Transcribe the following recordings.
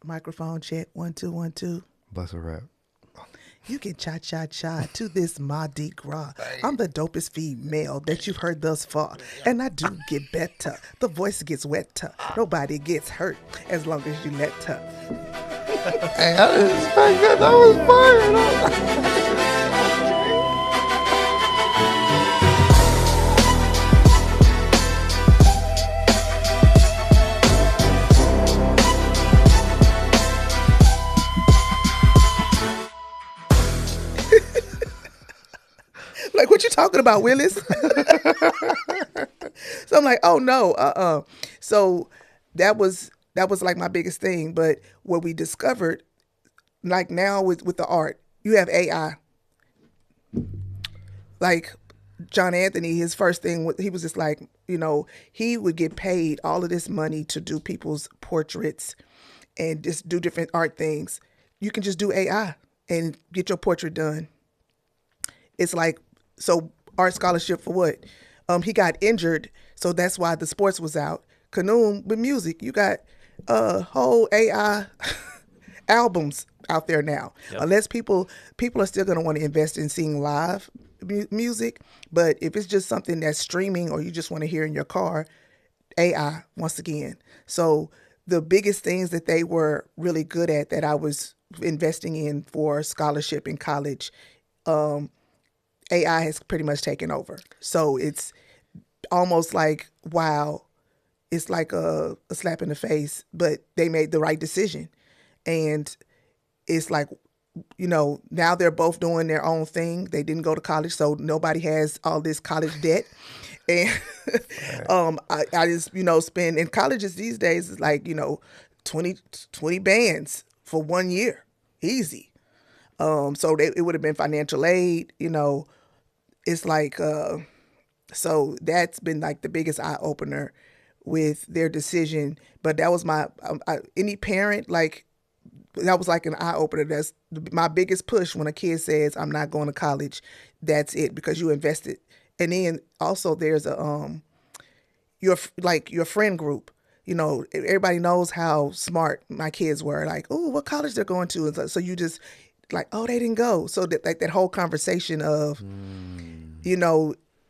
Microphone check. 1 2 1 2. Bust a rap. You can cha-cha-cha to this Mardi Gras. I'm the dopest female that you've heard thus far. And I do get better. The voice gets wetter. Nobody gets hurt as long as you let her. Hey, I didn't expect that. That was fire. Like, what you talking about, Willis? So I'm like, oh no, So that was like my biggest thing. But what we discovered, like now with the art, you have AI. Like John Anthony, his first thing, he was just like, he would get paid all of this money to do people's portraits and just do different art things. You can just do AI and get your portrait done. It's like, so art scholarship for what? He got injured, so that's why the sports was out. Canoe with music, you got whole AI albums out there now. Yep. Unless people are still going to want to invest in seeing live music, but if it's just something that's streaming or you just want to hear in your car, AI once again. So the biggest things that they were really good at that I was investing in for scholarship in college, AI has pretty much taken over. So it's almost like, wow, it's like a slap in the face, but they made the right decision. And it's like, now they're both doing their own thing. They didn't go to college, so nobody has all this college debt. And I just, spend in colleges these days, it's like, 20 bands for 1 year. Easy. So it would have been financial aid, it's like, so that's been like the biggest eye opener with their decision. But that was my, any parent, like, that was like an eye opener. That's my biggest push when a kid says, I'm not going to college. That's it, because you invested. And then also there's your friend group. Everybody knows how smart my kids were. Like, oh, what college they're going to. And so you just like, oh, they didn't go. So that whole conversation of,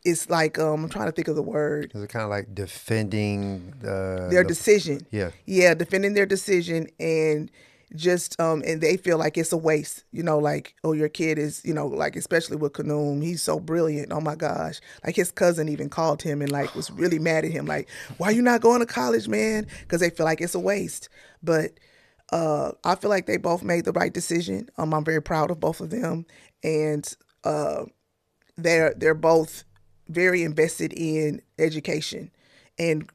it's like, I'm trying to think of the word. Is it kind of like defending their decision? Yeah. Yeah, defending their decision, and just and they feel like it's a waste. Like, oh, your kid is, like, especially with Kanoom, he's so brilliant. Oh my gosh. Like, his cousin even called him and like was really mad at him, like, why you not going to college, man? Because they feel like it's a waste. But I feel like they both made the right decision. I'm very proud of both of them, and they're both very invested in education and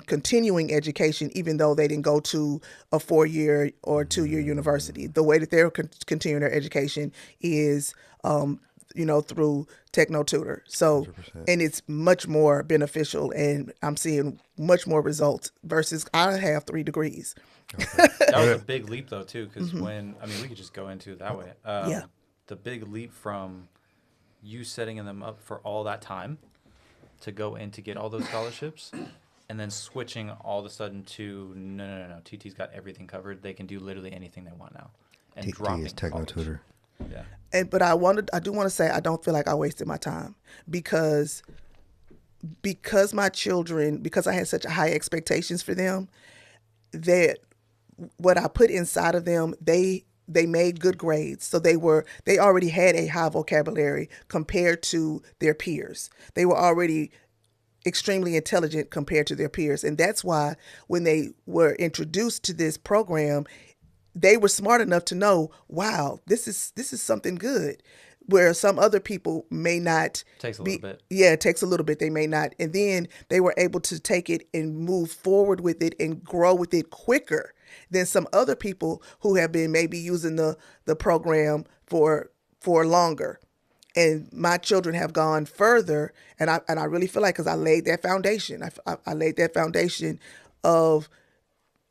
continuing education, even though they didn't go to a 4-year or 2-year university. The way that they're continuing their education is, through Techno Tutor. So, 100%. And it's much more beneficial, and I'm seeing much more results versus I have 3 degrees. Okay. That was a big leap, though, too, because we could just go into it that way. The big leap from you setting them up for all that time to go in to get all those scholarships, and then switching all of a sudden to no. TT's got everything covered. They can do literally anything they want now. And TT is Techno Tutor. Yeah. But I do want to say I don't feel like I wasted my time because my children, because I had such high expectations for them, that what I put inside of them, they made good grades. So they already had a high vocabulary compared to their peers. They were already extremely intelligent compared to their peers. And that's why when they were introduced to this program, they were smart enough to know, wow, this is something good. Where some other people may not. Takes a little bit. Yeah, it takes a little bit. They may not. And then they were able to take it and move forward with it and grow with it quicker than some other people who have been maybe using the program for longer. And my children have gone further, and I really feel like, because I laid that foundation. I laid that foundation of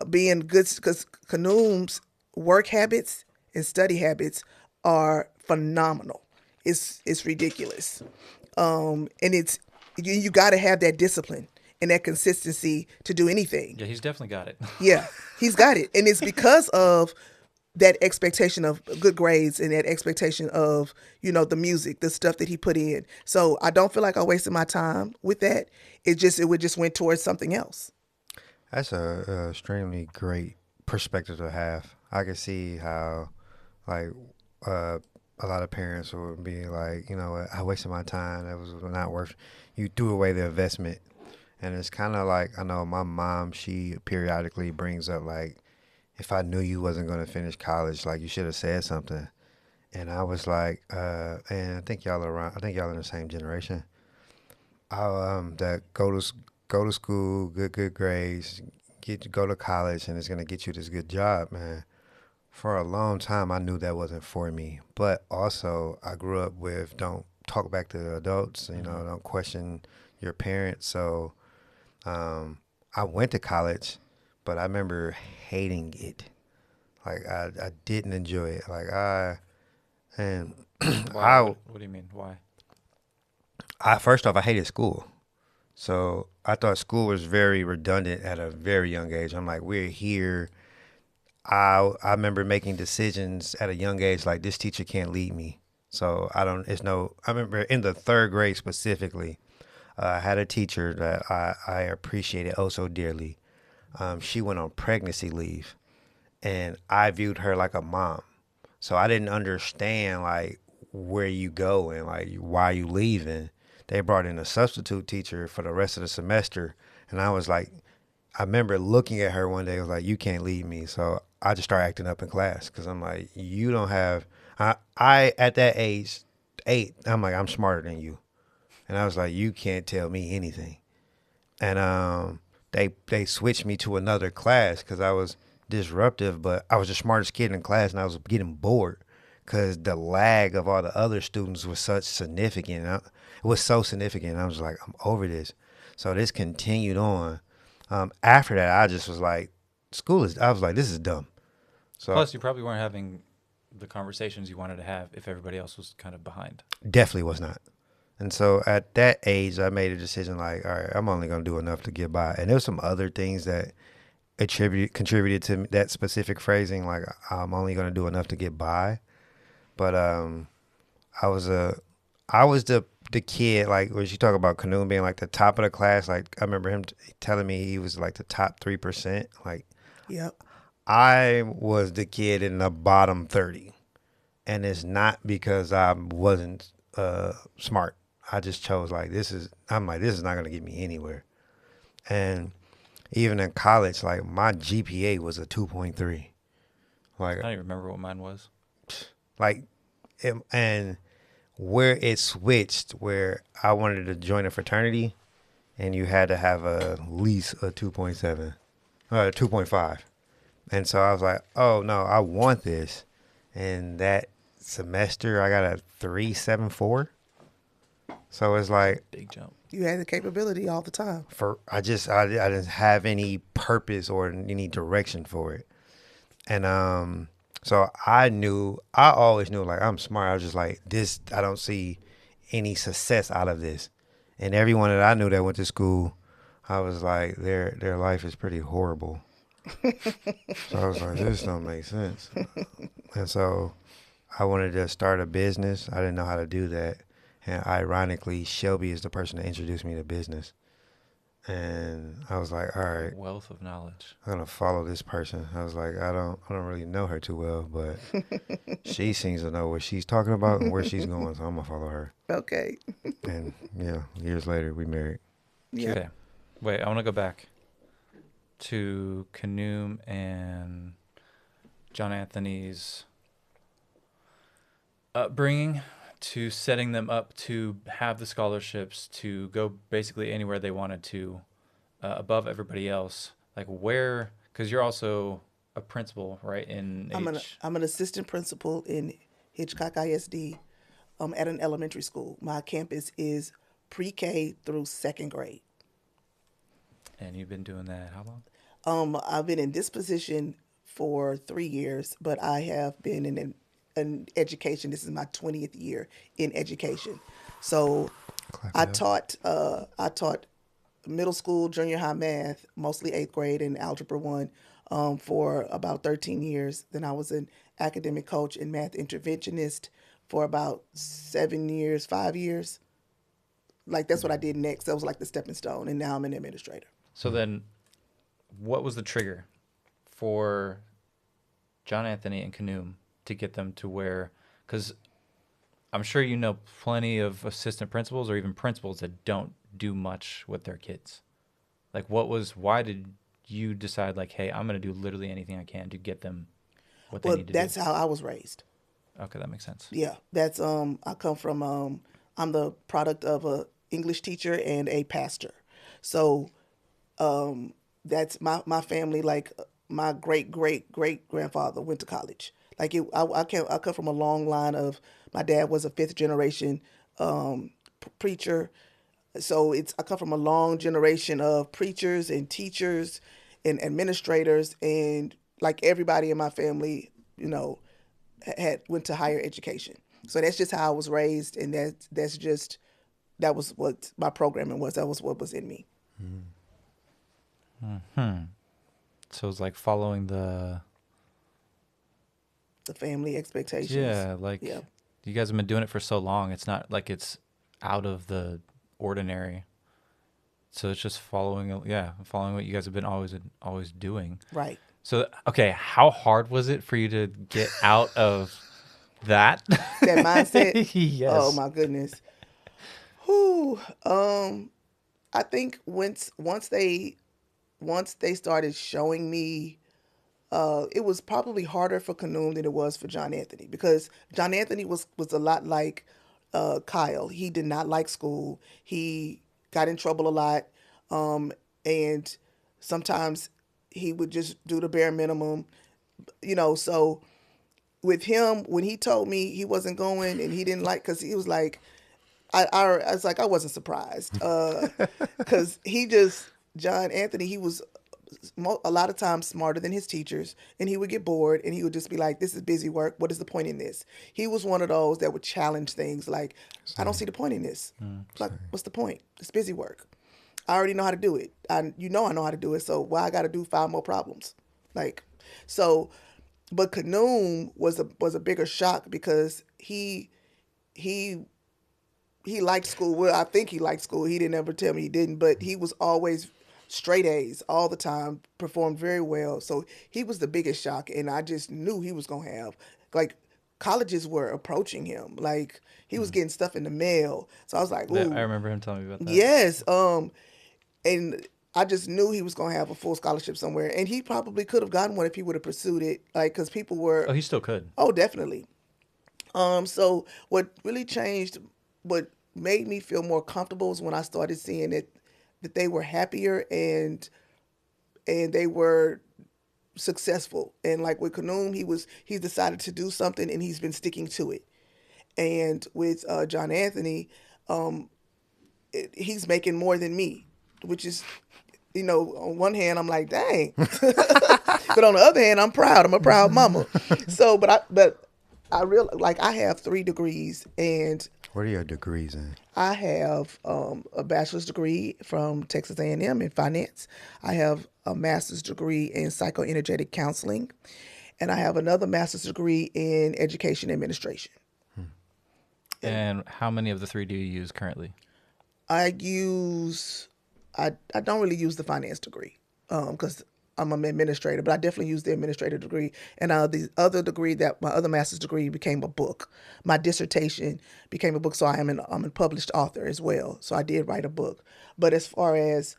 being good, because Kanoom's work habits and study habits are phenomenal. It's ridiculous. And it's, you got to have that discipline. and that consistency to do anything. Yeah, he's definitely got it. Yeah, he's got it. And it's because of that expectation of good grades and that expectation of, the music, the stuff that he put in. So I don't feel like I wasted my time with that. It would just went towards something else. That's a extremely great perspective to have. I can see how, like, a lot of parents would be like, you know what, I wasted my time. That was not worth. You threw away the investment, and it's kind of like, I know my mom. She periodically brings up like, if I knew you wasn't going to finish college, like you should have said something. And I was like, and I think y'all are around. I think y'all in the same generation. That go to school, good grades, go to college, and it's gonna get you this good job, man. For a long time, I knew that wasn't for me. But also, I grew up with don't talk back to adults. Don't question your parents. So I went to college, but I remember hating it. Like I didn't enjoy it. And Why? What do you mean? Why? First off, I hated school. So I thought school was very redundant at a very young age. I'm like, we're here. I remember making decisions at a young age like this teacher can't lead me. So I remember in the third grade specifically, I had a teacher that I appreciated oh so dearly. She went on pregnancy leave, and I viewed her like a mom. So I didn't understand like where you go and like why you leaving. They brought in a substitute teacher for the rest of the semester, and I was like, I remember looking at her one day. I was like, you can't lead me. So I just started acting up in class because I'm like, you don't have. I at that age, 8, I'm like, I'm smarter than you, and I was like, you can't tell me anything. And they switched me to another class because I was disruptive, but I was the smartest kid in class, and I was getting bored because the lag of all the other students was such significant. It was so significant. I was like, I'm over this. So this continued on. After that, I just was like, I was like, this is dumb. So Plus, you probably weren't having the conversations you wanted to have if everybody else was kind of behind. Definitely was not. And so at that age, I made a decision like, all right, I'm only going to do enough to get by. And there was some other things that contributed to that specific phrasing, like I'm only going to do enough to get by. But I was the kid, like when you talk about Canoe being like the top of the class, like I remember him telling me he was like the top 3%. Like, Yep. I was the kid in the bottom 30, and it's not because I wasn't smart. I just chose like this is not going to get me anywhere. And even in college, like my GPA was a 2.3. Like I don't even remember what mine was. Like, and where it switched, where I wanted to join a fraternity, and you had to have at least a 2.7, 2.5. And so I was like, oh no, I want this. And that semester I got a 3.74. So it's like Big jump. You had the capability all the time. I didn't have any purpose or any direction for it. And so I always knew like I'm smart. I was just like this. I don't see any success out of this. And everyone that I knew that went to school, I was like their life is pretty horrible. So I was like, this don't make sense. And so I wanted to start a business. I didn't know how to do that. And ironically, Shelby is the person that introduced me to business. And I was like, all right, Wealth of knowledge. I'm gonna follow this person. I was like, I don't really know her too well, but she seems to know what she's talking about and where she's going, so I'm gonna follow her. Okay. And yeah, years later we married. Yeah. Okay. Wait, I want to go back to Canoe and John Anthony's upbringing, to setting them up to have the scholarships to go basically anywhere they wanted to, above everybody else. Like where, because you're also a principal, right? I'm an assistant principal in Hitchcock ISD at an elementary school. My campus is pre-K through 2nd grade. And you've been doing that how long? I've been in this position for 3 years, but I have been in education. This is my 20th year in education. So I taught middle school, junior high math, mostly 8th grade and Algebra 1 for about 13 years. Then I was an academic coach and math interventionist for about 7 years, 5 years. Like, that's what I did next. That was like the stepping stone. And now I'm an administrator. So then what was the trigger for John Anthony and Kanoom to get them to where, because I'm sure you know plenty of assistant principals or even principals that don't do much with their kids. Like, why did you decide, like, hey, I'm going to do literally anything I can to get them what they need to do? That's how I was raised. Okay, that makes sense. Yeah, that's I come from I'm the product of a English teacher and a pastor. So that's my family. Like, my great grandfather went to college. Like, I come from a long line of, my dad was a 5th generation preacher. So I come from a long generation of preachers and teachers and administrators, and like everybody in my family, went to higher education. So that's just how I was raised, and that was what my programming was. That was what was in me. So it's like following the family expectations. Yeah, like you guys have been doing it for so long. It's not like it's out of the ordinary. So it's just following what you guys have been always doing. Right. So, okay, how hard was it for you to get out of that? That mindset? Yes. Oh, my goodness. Whew. I think once they started showing me, it was probably harder for Kanoom than it was for John Anthony, because John Anthony was a lot like Kyle. He did not like school. He got in trouble a lot, and sometimes he would just do the bare minimum, so with him, when he told me he wasn't going and he didn't like, because he was like, I was like, I wasn't surprised, because John Anthony, he was a lot of times smarter than his teachers, and he would get bored and he would just be like, this is busy work. What is the point in this? He was one of those that would challenge things like, I don't see the point in this. Like, what's the point? It's busy work. I already know how to do it. I know how to do it. So why I got to do 5 more problems? Like, so, but Kanoom was a bigger shock, because he liked school. Well, I think he liked school. He didn't ever tell me he didn't, but he was always straight A's all the time, performed very well. So he was the biggest shock, and I just knew he was going to have, like, colleges were approaching him. Like, he was getting stuff in the mail. So I was like, ooh. I remember him telling me about that. Yes. And I just knew he was going to have a full scholarship somewhere. And he probably could have gotten one if he would have pursued it. Like, because people were... Oh, he still could. Oh, definitely. So what really changed, what made me feel more comfortable, was when I started seeing that they were happier and they were successful. And like with Kanoom, he's decided to do something and he's been sticking to it. And with John Anthony, he's making more than me, which is, on one hand, I'm like, dang. But on the other hand, I'm proud. I'm a proud mama. So, but I realize, like, I have 3 degrees, and What are your degrees in? I have a bachelor's degree from Texas A&M in finance. I have a master's degree in psychoenergetic counseling, and I have another master's degree in education administration. And how many of the 3 do you use currently? I don't really use the finance degree because I'm an administrator, but I definitely use the administrative degree. And the other degree, my other master's degree, became a book. My dissertation became a book, so I'm a published author as well. So I did write a book. But as far as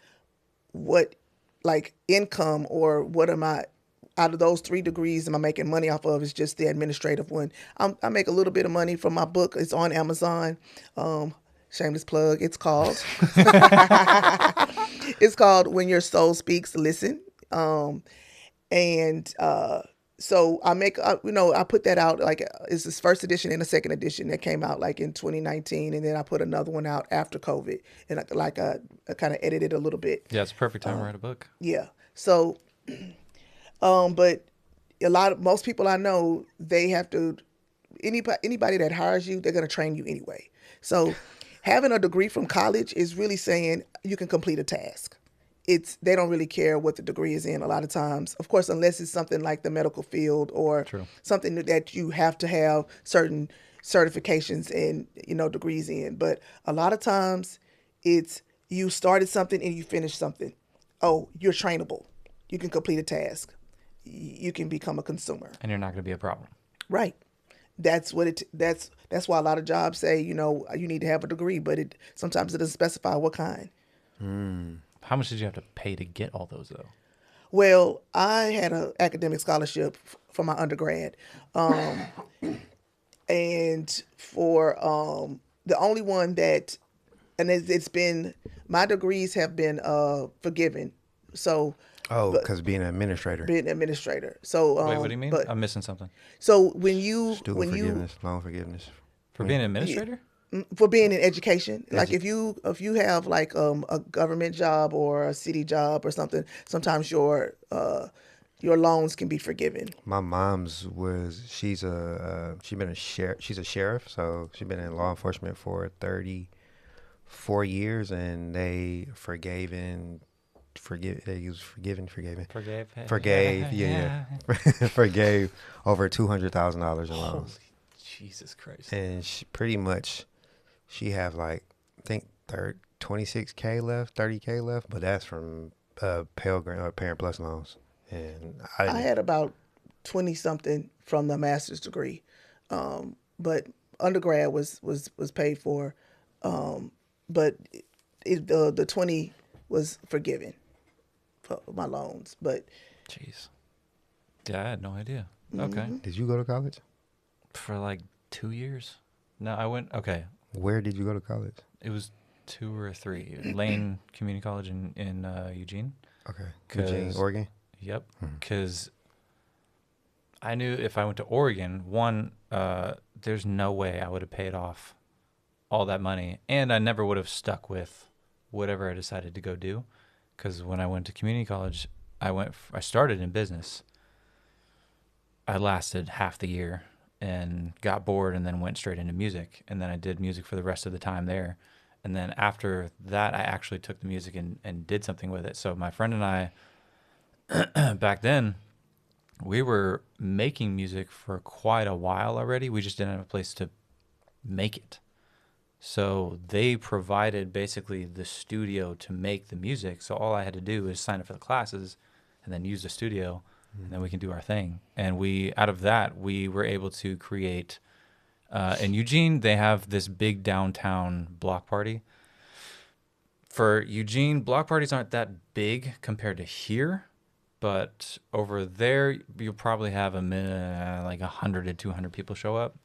what, like, income or what am I, out of those 3 degrees am I making money off of, is just the administrative one. I make a little bit of money from my book. It's on Amazon. Shameless plug. It's called When Your Soul Speaks, Listen. So I make, I put that out, like, it's this first edition and a second edition that came out like in 2019. And then I put another one out after COVID, and I kind of edited a little bit. Yeah, it's a perfect time to write a book. Yeah. So, but most people I know, they have to, anybody that hires you, they're going to train you anyway. So having a degree from college is really saying you can complete a task. They don't really care what the degree is in a lot of times. Of course, unless it's something like the medical field or something that you have to have certain certifications and degrees in. But a lot of times it's you started something and you finished something. Oh, you're trainable. You can complete a task. You can become a consumer. And you're not going to be a problem. Right. That's why a lot of jobs say, you need to have a degree, but sometimes it doesn't specify what kind. How much did you have to pay to get all those though? Well, I had an academic scholarship for my undergrad. And for the only one that, and it's been, my degrees have been forgiven. So. Because being an administrator. So. Wait, what do you mean? I'm missing something. So when you. Student forgiveness, loan forgiveness. For being an administrator? For being in education. Like if you have like a government job or a city job or something, sometimes your loans can be forgiven. My mom's she's a sheriff, so she's been in law enforcement for 34 years, and they forgave, forgave over $200,000 in loans. Holy Jesus Christ. And she have like, I think 26K left, 30K left, but that's from Pell Grant or Parent Plus loans. And I had about 20 something from the master's degree, but undergrad was paid for, but the 20 was forgiven for my loans. But jeez, yeah, I had no idea. Okay, did you go to college? For like 2 years. No, I went. Okay, where did you go to college? It was 2 or 3. Lane Community College in Eugene. Okay, Eugene, Oregon. Yep, because I knew if I went to Oregon, there's no way I would have paid off all that money, and I never would have stuck with whatever I decided to go do. Because when I went to community college, I started in business. I lasted half the year and got bored, and then went straight into music, and then I did music for the rest of the time there. And then after that, I actually took the music and did something with it. So my friend and I, back then, we were making music for quite a while already. We just didn't have a place to make it. So they provided basically the studio to make the music. So all I had to do is sign up for the classes and then use the studio, and then we can do our thing. And out of that, we were able to create, in Eugene, they have this big downtown block party. For Eugene, block parties aren't that big compared to here. But over there, you'll probably have like 100 to 200 people show up.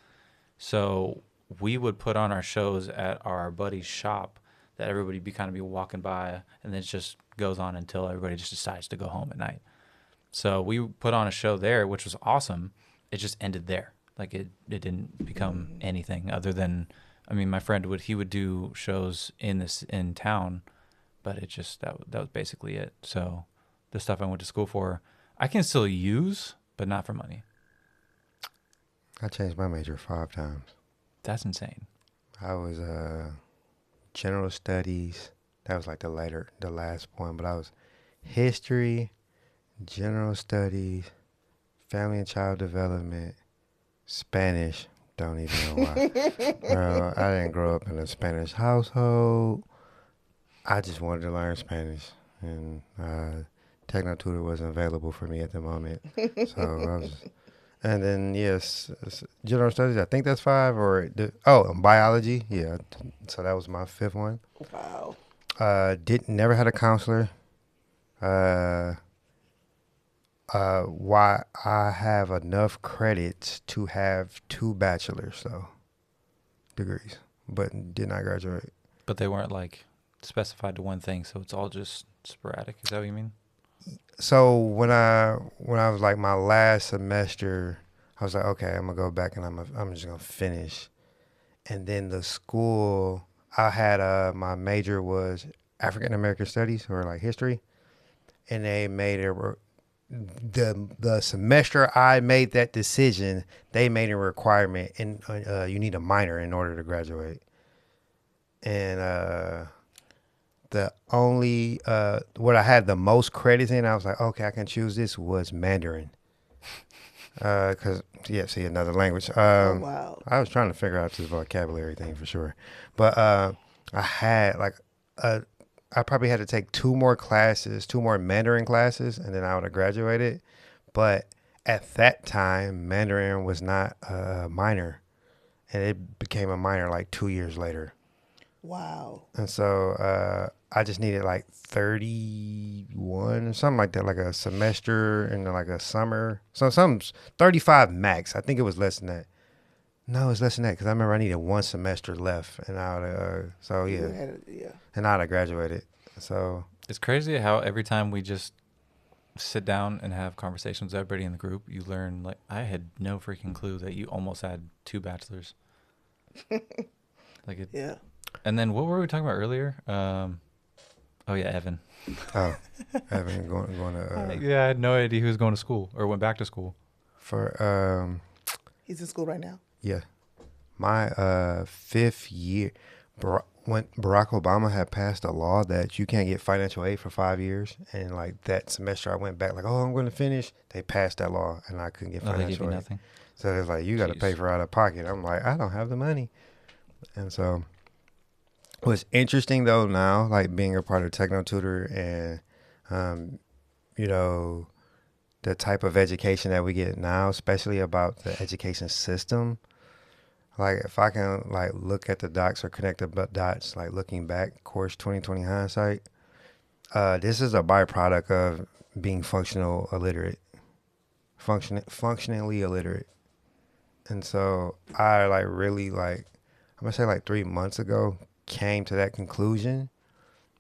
So we would put on our shows at our buddy's shop that everybody be walking by, and then it just goes on until everybody just decides to go home at night. So we put on a show there, which was awesome. It just ended there. Like it didn't become anything other than, my friend would do shows in town, but it just that was basically it. So the stuff I went to school for, I can still use, but not for money. I changed my major 5 times. That's insane. I was general studies. That was like the last one, but I was history, general studies, family and child development, Spanish. Don't even know why. Bro, I didn't grow up in a Spanish household. I just wanted to learn Spanish, and Techno Tutor wasn't available for me at the moment. So I was, and then yes, general studies. I think that's 5 biology. Yeah. So that was my 5th one. Wow. Never had a counselor. Why I have enough credits to have 2 bachelor's degrees, but did not graduate. But they weren't like specified to one thing, so it's all just sporadic. Is that what you mean? So when I was like my last semester, I was like, okay, I'm gonna go back and I'm just gonna finish. And then the school I had, my major was African American Studies or like history, and they made it the semester I made that decision. They made a requirement, and you need a minor in order to graduate. and the only what I had the most credits in, I was like, okay, I can choose this, was Mandarin. Cause see, another language. Oh wow. I was trying to figure out this vocabulary thing for sure, but I had like I probably had to take two more Mandarin classes, and then I would have graduated. But at that time, Mandarin was not a minor, and it became a minor like 2 years later. Wow. And so I just needed like 31 or something like that, like a semester and then like a summer. So some 35 max. I think it was less than that. No, it's less than that because I remember I needed one semester left, and I would and I'd have graduated. So it's crazy how every time we just sit down and have conversations with everybody in the group, you learn, like, I had no freaking clue that you almost had 2 bachelors. Like it. Yeah. And then what were we talking about earlier? Oh yeah, Evan. Oh, Evan going to. Yeah, I had no idea he was going to school or went back to school. For He's in school right now. Yeah, my 5th year, when Barack Obama had passed a law that you can't get financial aid for 5 years, and like that semester I went back like, oh, I'm going to finish. They passed that law, and I couldn't get They financial gave you aid. nothing. So it's like you got to pay for out of pocket. I'm like, I don't have the money, and so what's interesting though now, like being a part of Techno Tutor and you know, the type of education that we get now, especially about the education system. Like if I can like look at the dots or connect the dots, like looking back, course 2020 hindsight, this is a byproduct of being functionally illiterate. And so I like really like, I'm gonna say like 3 months ago, came to that conclusion.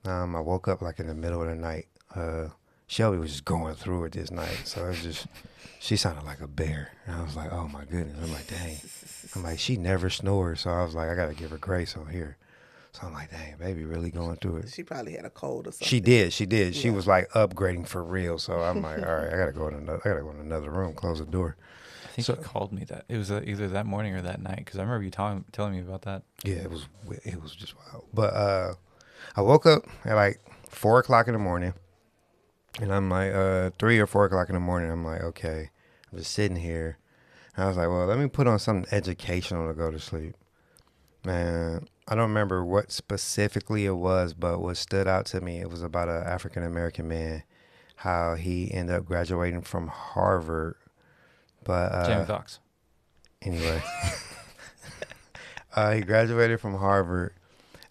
I woke up like in the middle of the night. Shelby was just going through it this night. So it was just, she sounded like a bear. And I was like, oh my goodness. I'm like, dang. I'm like, she never snores. So I was like, I got to give her grace on here. So I'm like, dang, baby really going through it. She probably had a cold or something. She did. Yeah. She was like upgrading for real. So I'm like, all right, I got to go in another room, close the door. I think you called me that. It was either that morning or that night, because I remember you telling me about that. Yeah, it was just wild. But I woke up at like 4 o'clock in the morning. And I'm like, 3 or 4 o'clock in the morning, I'm like, okay, I'm just sitting here. And I was like, well, let me put on something educational to go to sleep. Man, I don't remember what specifically it was, but what stood out to me, it was about an African-American man, how he ended up graduating from Harvard. But Jamie Foxx. Anyway, he graduated from Harvard,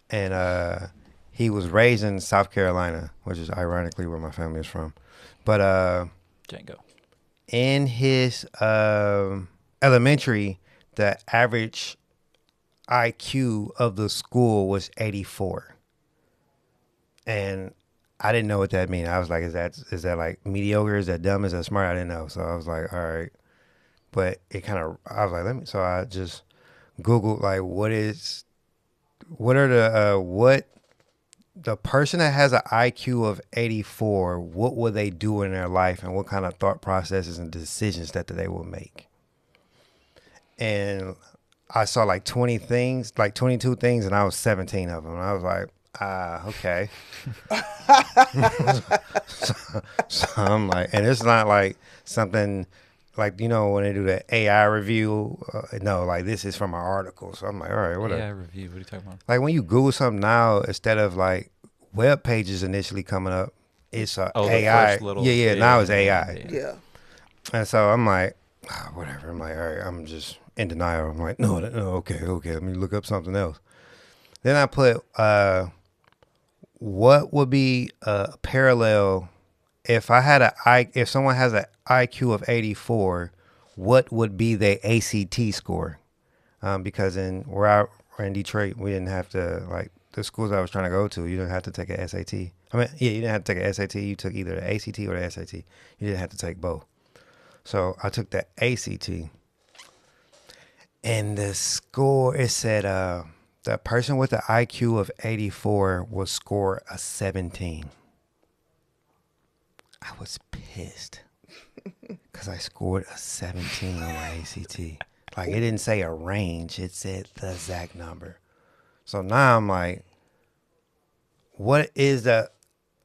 and he was raised in South Carolina, which is ironically where my family is from. But Django. In his elementary, the average IQ of the school was 84. And I didn't know what that meant. I was like, is that like mediocre? Is that dumb? Is that smart? I didn't know. So I was like, all right. But I was like, so I just Googled like, what the person that has an IQ of 84, what will they do in their life and what kind of thought processes and decisions that they will make? And I saw like 22 things, and I was 17 of them. And I was like, okay. so I'm like, and it's not like something like, you know, when they do the AI review, no, like this is from an article. So I'm like, all right, whatever. AI review, what are you talking about? Like when you Google something now, instead of like web pages initially coming up, it's AI. Now it's AI. Yeah. And so I'm like, whatever. I'm like, all right, I'm just in denial. I'm like, no, okay, let me look up something else. Then I put, what would be a parallel if someone has an IQ of 84, what would be their ACT score? Because we're in Detroit, we didn't have to, like, the schools I was trying to go to, you didn't have to take an SAT. I mean, yeah, you didn't have to take an SAT. You took either the ACT or the SAT. You didn't have to take both. So I took the ACT. And the score, it said the person with the IQ of 84 will score a 17. I was pissed because I scored a 17 on my ACT. Like, it didn't say a range. It said the exact number. So now I'm like, what is that?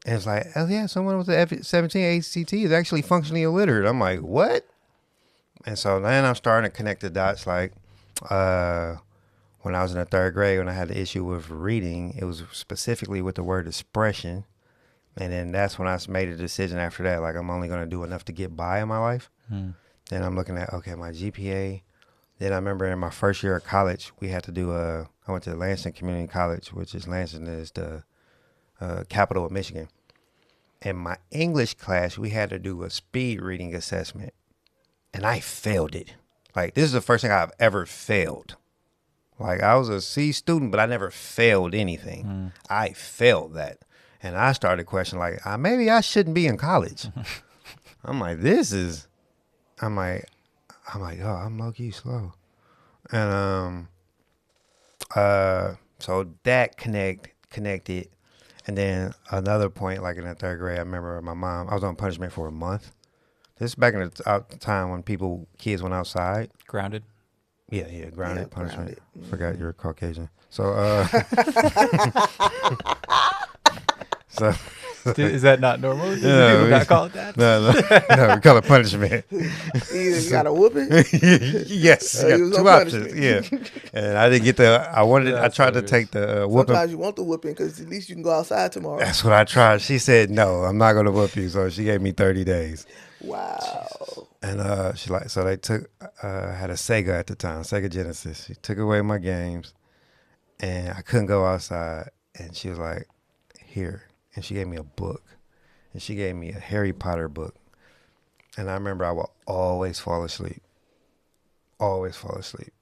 And it's like, oh yeah, someone with the F-17 ACT is actually functionally illiterate. I'm like, what? And so then I'm starting to connect the dots. Like, when I was in the third grade, when I had the issue with reading, it was specifically with the word expression. And then that's when I made a decision after that, like I'm only going to do enough to get by in my life. Then I'm looking at, okay, my GPA. Then I remember in my first year of college, we had to do I went to Lansing Community College, which is Lansing is the capital of Michigan. In my English class, we had to do a speed reading assessment. And I failed it. Like, this is the first thing I've ever failed. Like, I was a C student, but I never failed anything. I failed that. And I started questioning, like, maybe I shouldn't be in college. I'm like, I'm like, oh, I'm low-key slow. And so that connected. And then another point, like in the third grade, I remember my mom, I was on punishment for a month. This is back in the time when kids went outside. Grounded? Yeah, grounded punishment. Grounded. Forgot you're Caucasian. So, is that not normal? No, people not call it that? No, we call it punishment. Either you got a whooping. Yes, you got two options. Yeah, and I didn't get I tried to take the whooping. Sometimes you want the whooping because at least you can go outside tomorrow. That's what I tried. She said no, I'm not going to whoop you. So she gave me 30 days. Wow. And so they took had a Sega at the time, Sega Genesis. She took away my games, and I couldn't go outside. And she was like, "Here." And she gave me a book. And she gave me a Harry Potter book. And I remember I would always fall asleep. Always fall asleep.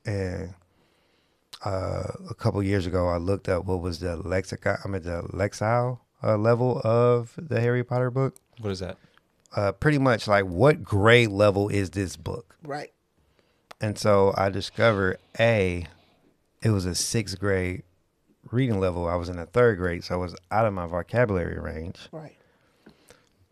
And a couple years ago, I looked up what was the lexile level of the Harry Potter book. What is that? Pretty much like, what grade level is this book? Right. And so I discovered, it was a 6th grade reading level. I was in the 3rd grade, so I was out of my vocabulary range. Right.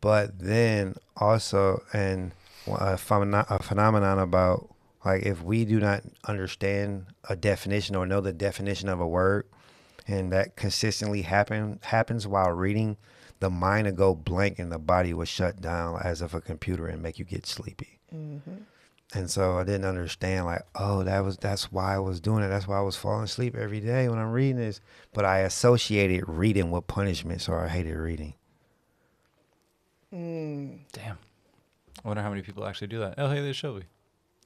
But then also, and a phenomenon about, like, if we do not understand a definition or know the definition of a word, and that consistently happens while reading, the mind will go blank and the body will shut down as of a computer and make you get sleepy. Mm-hmm. And so I didn't understand, like, that's why I was doing it. That's why I was falling asleep every day when I'm reading this. But I associated reading with punishment, so I hated reading. Damn. I wonder how many people actually do that. Oh, hey, there's Shelby. I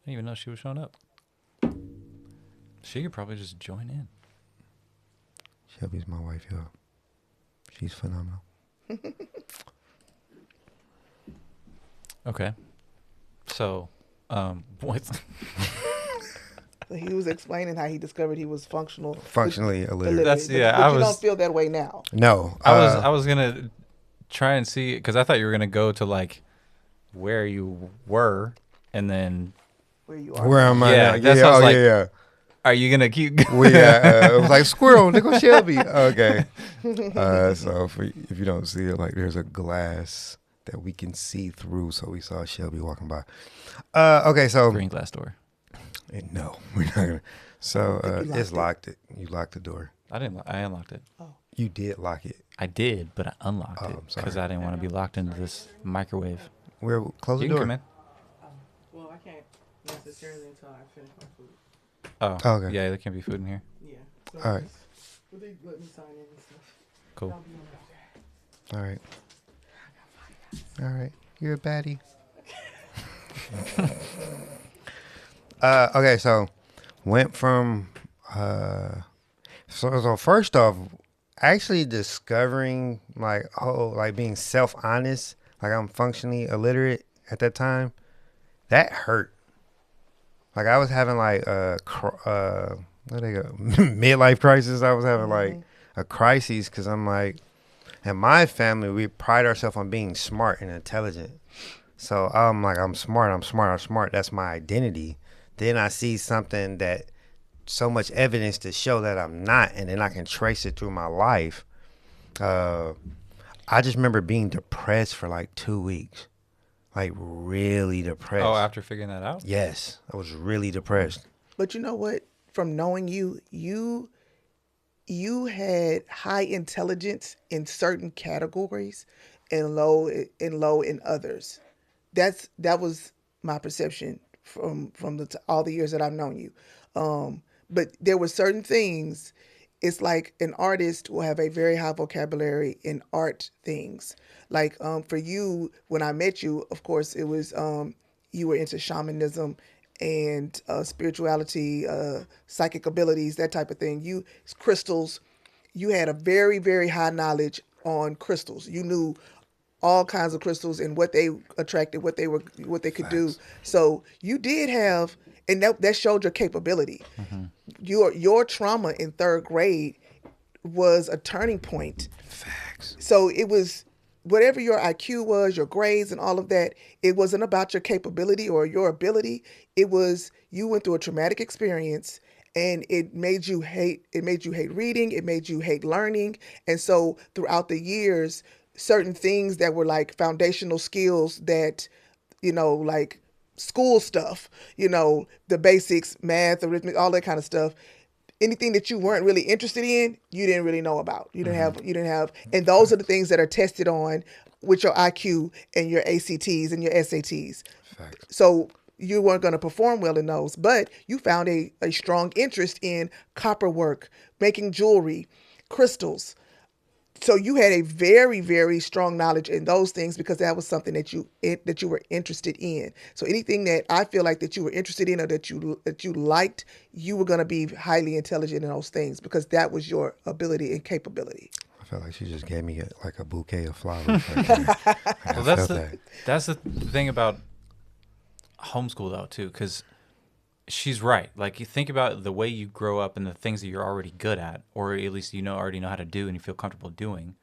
didn't even know she was showing up. She could probably just join in. Shelby's my wife, y'all. She's phenomenal. Okay. So... He was explaining how he discovered he was functionally illiterate. That's but you don't feel that way now. No, I was gonna try and see, because I thought you were gonna go to like where you were and then where you are. Where am I? Yeah, now? that sounds like. Are you gonna keep? It was like squirrel, nickel Shelby. Okay. So if you don't see it, like there's a glass that we can see through, so we saw Shelby walking by. Okay, so green glass door. No, we're not gonna. So it's locked. You locked the door. I unlocked it. Oh, you did lock it. I did, but I unlocked it because I didn't want to be locked into this microwave. Close the You door. can come in. Well, I can't necessarily until I finish my food. Oh, okay. Yeah, there can't be food in here. Yeah. So All right. But they let me sign in and stuff. Cool. I'll be on All right. All right. You're a baddie. Okay, so went from so first off, actually discovering like being self-honest, like I'm functionally illiterate at that time, that hurt. Like I was having like midlife crisis. I was having like a crisis because I'm like, in my family, we pride ourselves on being smart and intelligent. So I'm like, I'm smart. That's my identity. Then I see something that so much evidence to show that I'm not, and then I can trace it through my life. I just remember being depressed for like 2 weeks, like really depressed. Oh, after figuring that out? Yes, I was really depressed. but you know what? From knowing you you had high intelligence in certain categories and low in others. That was my perception from all the years that I've known you. But there were certain things. It's like an artist will have a very high vocabulary in art things. Like for you, when I met you, of course, it was you were into shamanism and spirituality, psychic abilities, that type of thing. You crystals. You had a very, very high knowledge on crystals. You knew all kinds of crystals and what they attracted, what they could do. So you did have, and that showed your capability. Mm-hmm. Your trauma in third grade was a turning point. Facts. So it was whatever your IQ was, your grades and all of that, it wasn't about your capability or your ability. It was you went through a traumatic experience and it made you hate reading, it made you hate learning. And so throughout the years, certain things that were like foundational skills that, like school stuff, the basics, math, arithmetic, all that kind of stuff. Anything that you weren't really interested in, you didn't really know about. You didn't have, and those are the things that are tested on with your IQ and your ACTs and your SATs. Facts. So you weren't going to perform well in those, but you found a strong interest in copper work, making jewelry, crystals. So you had a very, very strong knowledge in those things because that was something that you were interested in. So anything that I feel like that you were interested in or that you liked, you were going to be highly intelligent in those things because that was your ability and capability. I felt like she just gave me a bouquet of flowers. Well, that's the thing about homeschool though too, because she's right. Like, you think about the way you grow up and the things that you're already good at, or at least already know how to do and you feel comfortable doing.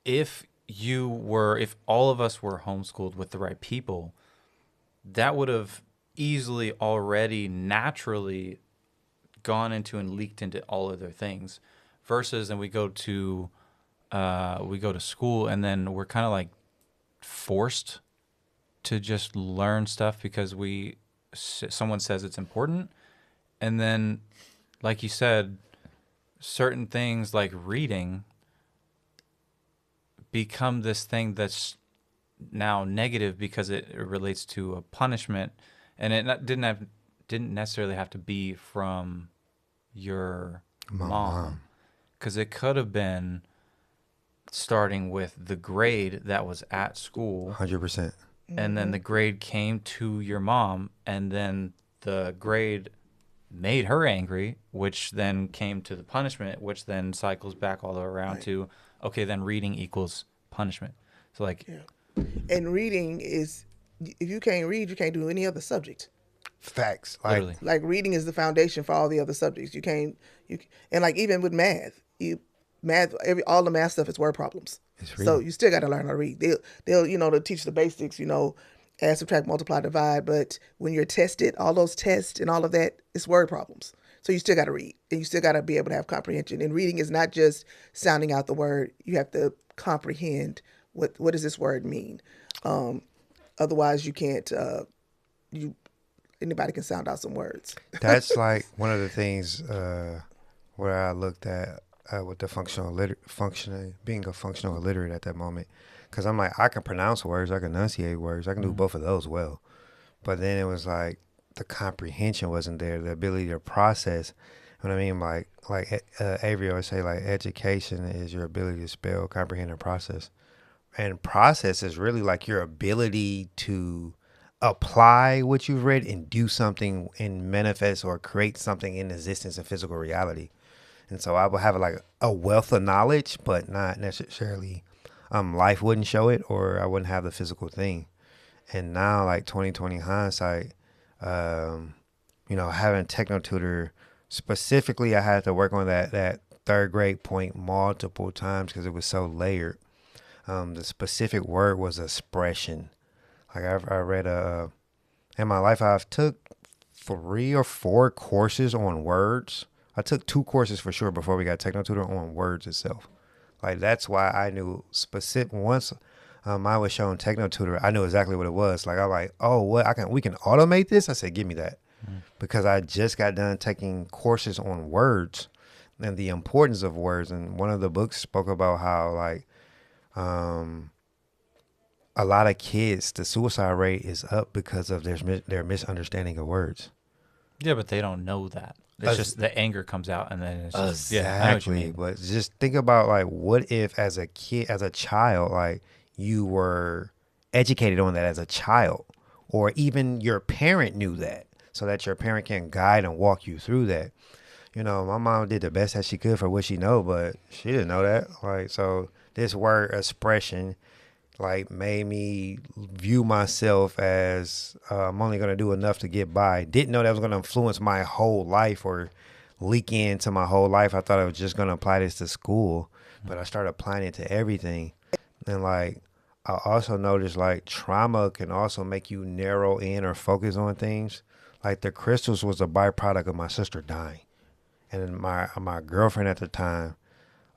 If all of us were homeschooled with the right people, that would have easily already naturally gone into and leaked into all other things. Versus, and we go to school and then we're kind of like forced to just learn stuff because someone says it's important. And then, like you said, certain things like reading become this thing that's now negative because it relates to a punishment, and it didn't necessarily have to be from your mom, because it could have been starting with the grade that was at school. 100%. And then the grade came to your mom, and then the grade made her angry, which then came to the punishment, which then cycles back all the way around to, okay, then reading equals punishment. So and reading is, if you can't read, you can't do any other subject. Facts. Like reading is the foundation for all the other subjects. And like even with math, all the math stuff is word problems. So you still got to learn how to read. They'll teach the basics, add, subtract, multiply, divide. But when you're tested, all those tests and all of that, it's word problems. So you still got to read, and you still got to be able to have comprehension. And reading is not just sounding out the word. You have to comprehend what does this word mean. Otherwise, you can't. Anybody can sound out some words. That's like one of the things where I looked at with the being a functional illiterate at that moment, because I'm like, I can pronounce words, I can enunciate words, I can do both of those well, but then it was like the comprehension wasn't there, the ability to process. What I mean, like Avery always say, like, education is your ability to spell, comprehend, and process. And process is really like your ability to apply what you've read and do something and manifest or create something in existence in physical reality. And so I would have like a wealth of knowledge, but not necessarily life wouldn't show it, or I wouldn't have the physical thing. And now, like 2020 hindsight, having Techno Tutor, specifically, I had to work on that third grade point multiple times because it was so layered. The specific word was expression. Like I read in my life, I've took 3 or 4 courses on words. I took 2 courses for sure before we got Techno Tutor on words itself. Like, that's why I knew specific. Once I was shown Techno Tutor, I knew exactly what it was. Like, I'm like, oh, we can automate this? I said, give me that. Because I just got done taking courses on words and the importance of words. And one of the books spoke about how like a lot of kids, the suicide rate is up because of their misunderstanding of words. Yeah, but they don't know that. It's just the anger comes out, and then it's just Exactly. yeah. I know what you mean. But just think about like, what if as a kid, as a child, like you were educated on that as a child, or even your parent knew that, so that your parent can guide and walk you through that. You know, my mom did the best that she could for what she know, but she didn't know that. Like, so this word expression like made me view myself as I'm only going to do enough to get by. Didn't know that was going to influence my whole life or leak into my whole life. I thought I was just going to apply this to school, but I started applying it to everything. And like, I also noticed like trauma can also make you narrow in or focus on things. Like the crystals was a byproduct of my sister dying. And then my girlfriend at the time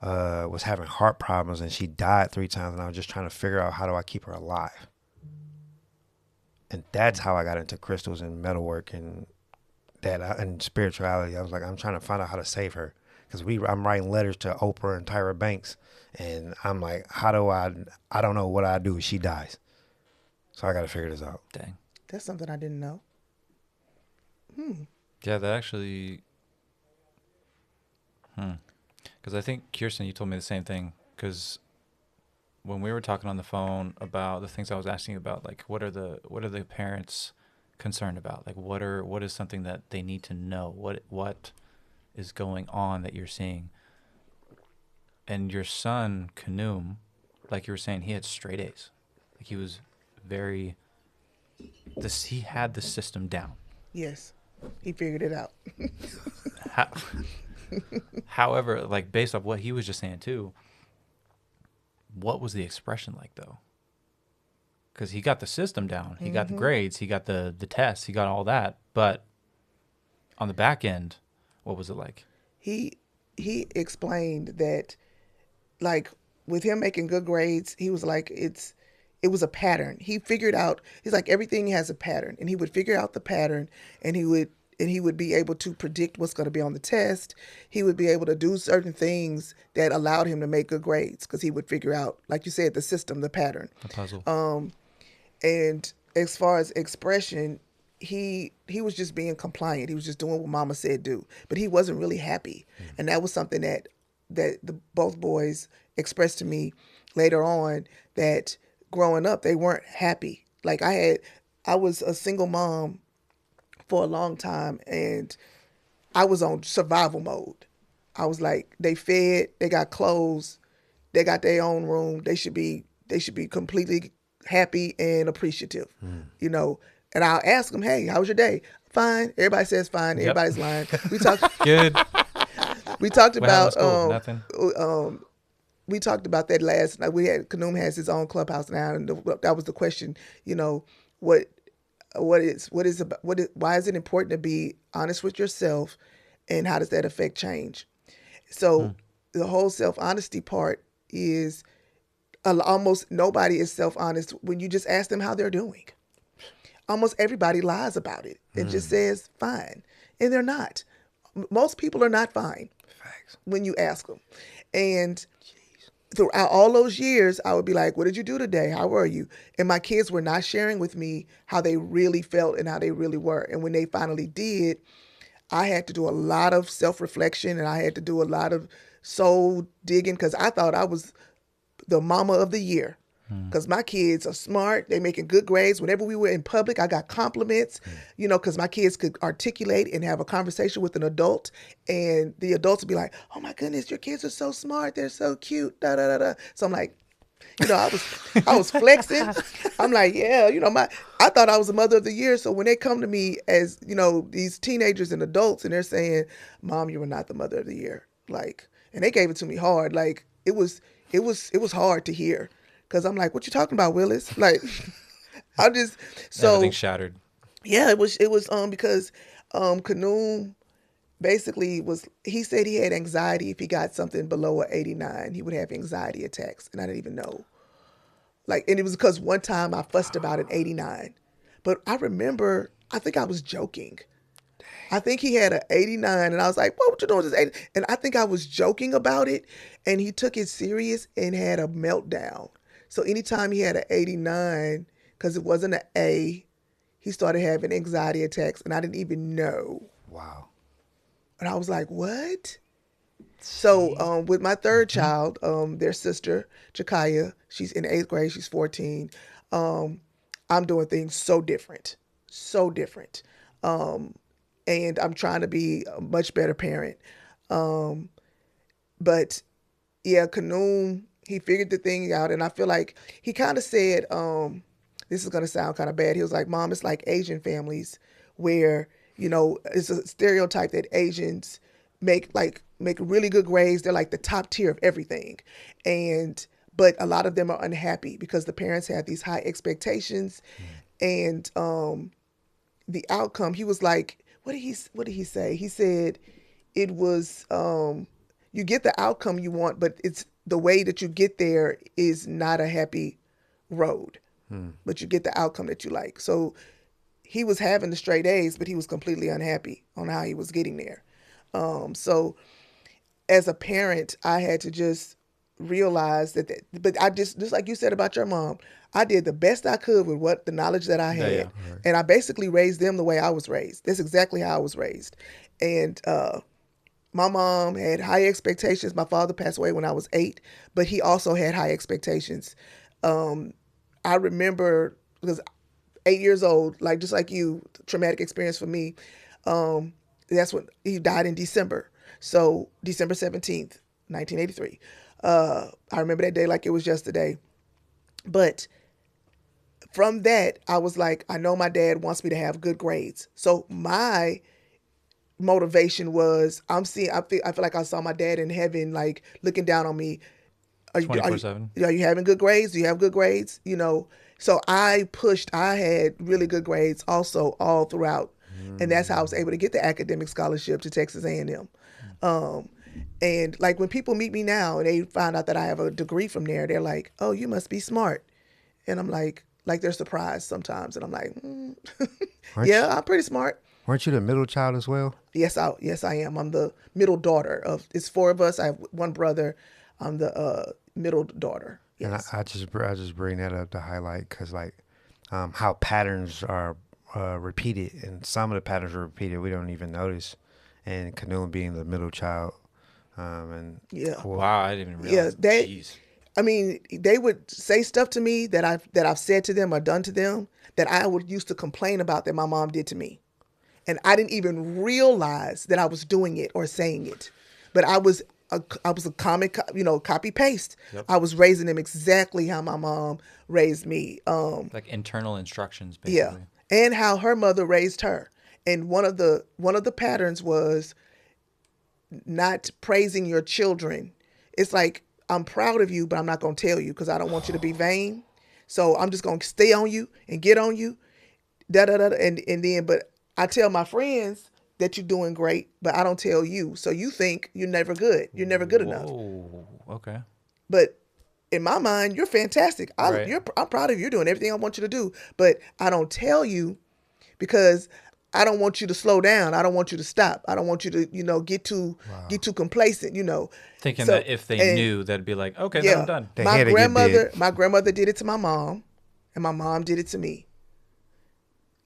was having heart problems, and she died 3 times, and I was just trying to figure out how do I keep her alive. And that's how I got into crystals and metalwork and and spirituality. I was like, I'm trying to find out how to save her, because I'm writing letters to Oprah and Tyra Banks, and I'm like, how do I don't know what I do if she dies. So I got to figure this out. Dang. That's something I didn't know. Yeah, that actually. Because I think, Kirsten, you told me the same thing. Because when we were talking on the phone about the things I was asking about, like what are the parents concerned about? Like what is something that they need to know? What is going on that you're seeing? And your son, Kanoom, like you were saying, he had straight A's. Like he was he had the system down. Yes, he figured it out. However, like based off what he was just saying too, what was the expression like though? Because he got the system down, he got the grades, he got the tests, he got all that, but on the back end, what was it like? He explained that, like, with him making good grades, he was like, it was a pattern. He figured out, he's like, everything has a pattern, and he would figure out the pattern, and he would be able to predict what's going to be on the test. He would be able to do certain things that allowed him to make good grades, because he would figure out, like you said, the system, the pattern. The puzzle. And as far as expression, he was just being compliant. He was just doing what mama said do. But he wasn't really happy. And that was something that both boys expressed to me later on, that growing up, they weren't happy. Like I was a single mom for a long time, and I was on survival mode. I was like, they fed, they got clothes, they got their own room. They should be completely happy and appreciative, you know. And I'll ask them, hey, how was your day? Fine. Everybody says fine. Yep. Everybody's lying. We talked. Good. We talked What happened about at school? Nothing. we talked about that last night. Kanoom has his own clubhouse now, and that was the question. You know, why is it important to be honest with yourself, and how does that affect change? So the whole self-honesty part is almost nobody is self-honest when you just ask them how they're doing. Almost everybody lies about it and just says fine, and they're not. Most people are not fine. Facts. When you ask them. And throughout all those years, I would be like, what did you do today? How were you? And my kids were not sharing with me how they really felt and how they really were. And when they finally did, I had to do a lot of self-reflection, and I had to do a lot of soul digging, because I thought I was the mama of the year. Because my kids are smart. They're making good grades. Whenever we were in public, I got compliments, you know, because my kids could articulate and have a conversation with an adult. And the adults would be like, oh, my goodness, your kids are so smart. They're so cute. Da, da, da, da. So I'm like, you know, I was flexing. I'm like, yeah, you know, I thought I was the mother of the year. So when they come to me as, you know, these teenagers and adults, and they're saying, Mom, you were not the mother of the year. Like, and they gave it to me hard. Like, it was hard to hear. Because I'm like, what you talking about, Willis? Like, I just, so. Everything shattered. Yeah, it was because Kanoom basically he said he had anxiety if he got something below an 89. He would have anxiety attacks, and I didn't even know. Like, and it was because one time I fussed about an 89. But I remember, I think I was joking. I think he had an 89, and I was like, what you doing with this 80? And I think I was joking about it, and he took it serious and had a meltdown. So anytime he had an 89, because it wasn't an A, he started having anxiety attacks, and I didn't even know. Wow. And I was like, what? So with my third child, their sister, Jakaya, she's in 8th grade, she's 14. I'm doing things so different. And I'm trying to be a much better parent. But yeah, Kanoon, he figured the thing out, and I feel like he kind of said, this is going to sound kind of bad. He was like, Mom, it's like Asian families where, it's a stereotype that Asians make really good grades. They're like the top tier of everything. But a lot of them are unhappy because the parents have these high expectations, and the outcome, he was like, what did he say? He said it was, you get the outcome you want, but it's the way that you get there is not a happy road, but you get the outcome that you like. So he was having the straight A's, but he was completely unhappy on how he was getting there. So as a parent, I had to just realize that, but I just like you said about your mom, I did the best I could with what the knowledge that I had. Yeah. Right. And I basically raised them the way I was raised. That's exactly how I was raised. And my mom had high expectations. My father passed away when I was 8, but he also had high expectations. I remember, because 8 years old, like just like you, traumatic experience for me. That's when he died in December. So December 17th, 1983. I remember that day like it was yesterday. But from that, I was like, I know my dad wants me to have good grades. So my motivation was, I feel like I saw my dad in heaven, like looking down on me. 24/7. Are you having good grades? Do you have good grades? So I had really good grades also all throughout. And that's how I was able to get the academic scholarship to Texas A&M. And like when people meet me now and they find out that I have a degree from there, they're like, oh, you must be smart. And I'm like they're surprised sometimes. And I'm like, yeah, I'm pretty smart. Weren't you the middle child as well? Yes, I am. I'm the middle daughter it's 4 of us. I have one brother. I'm the middle daughter. Yes. And I just bring that up to highlight because how patterns are repeated, and some of the patterns are repeated we don't even notice. And Kanoon being the middle child, and yeah, wow, I didn't even realize. Yeah, they would say stuff to me that I've said to them or done to them that I would used to complain about that my mom did to me, and I didn't even realize that I was doing it or saying it, but I was a common, copy paste. Yep. I was raising them exactly how my mom raised me. Like internal instructions, basically. Yeah, and how her mother raised her. And one of the patterns was not praising your children. It's like, I'm proud of you, but I'm not going to tell you because I don't want you to be vain. So I'm just going to stay on you and get on you. And then, but I tell my friends that you're doing great, but I don't tell you. So you think you're never good. You're never good enough. Okay. But in my mind, you're fantastic. Right. I'm proud of you. You're doing everything I want you to do. But I don't tell you because I don't want you to slow down. I don't want you to stop. I don't want you to, get too complacent, Thinking that if they knew, that'd be like, okay, yeah, then I'm done. My grandmother did it to my mom, and my mom did it to me.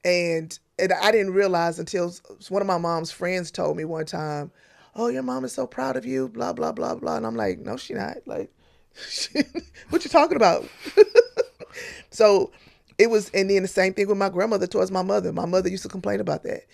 And I didn't realize until one of my mom's friends told me one time, oh, your mom is so proud of you, blah, blah, blah, blah. And I'm like, no, she not. Like, what you talking about? So it was, and then the same thing with my grandmother towards my mother. My mother used to complain about that.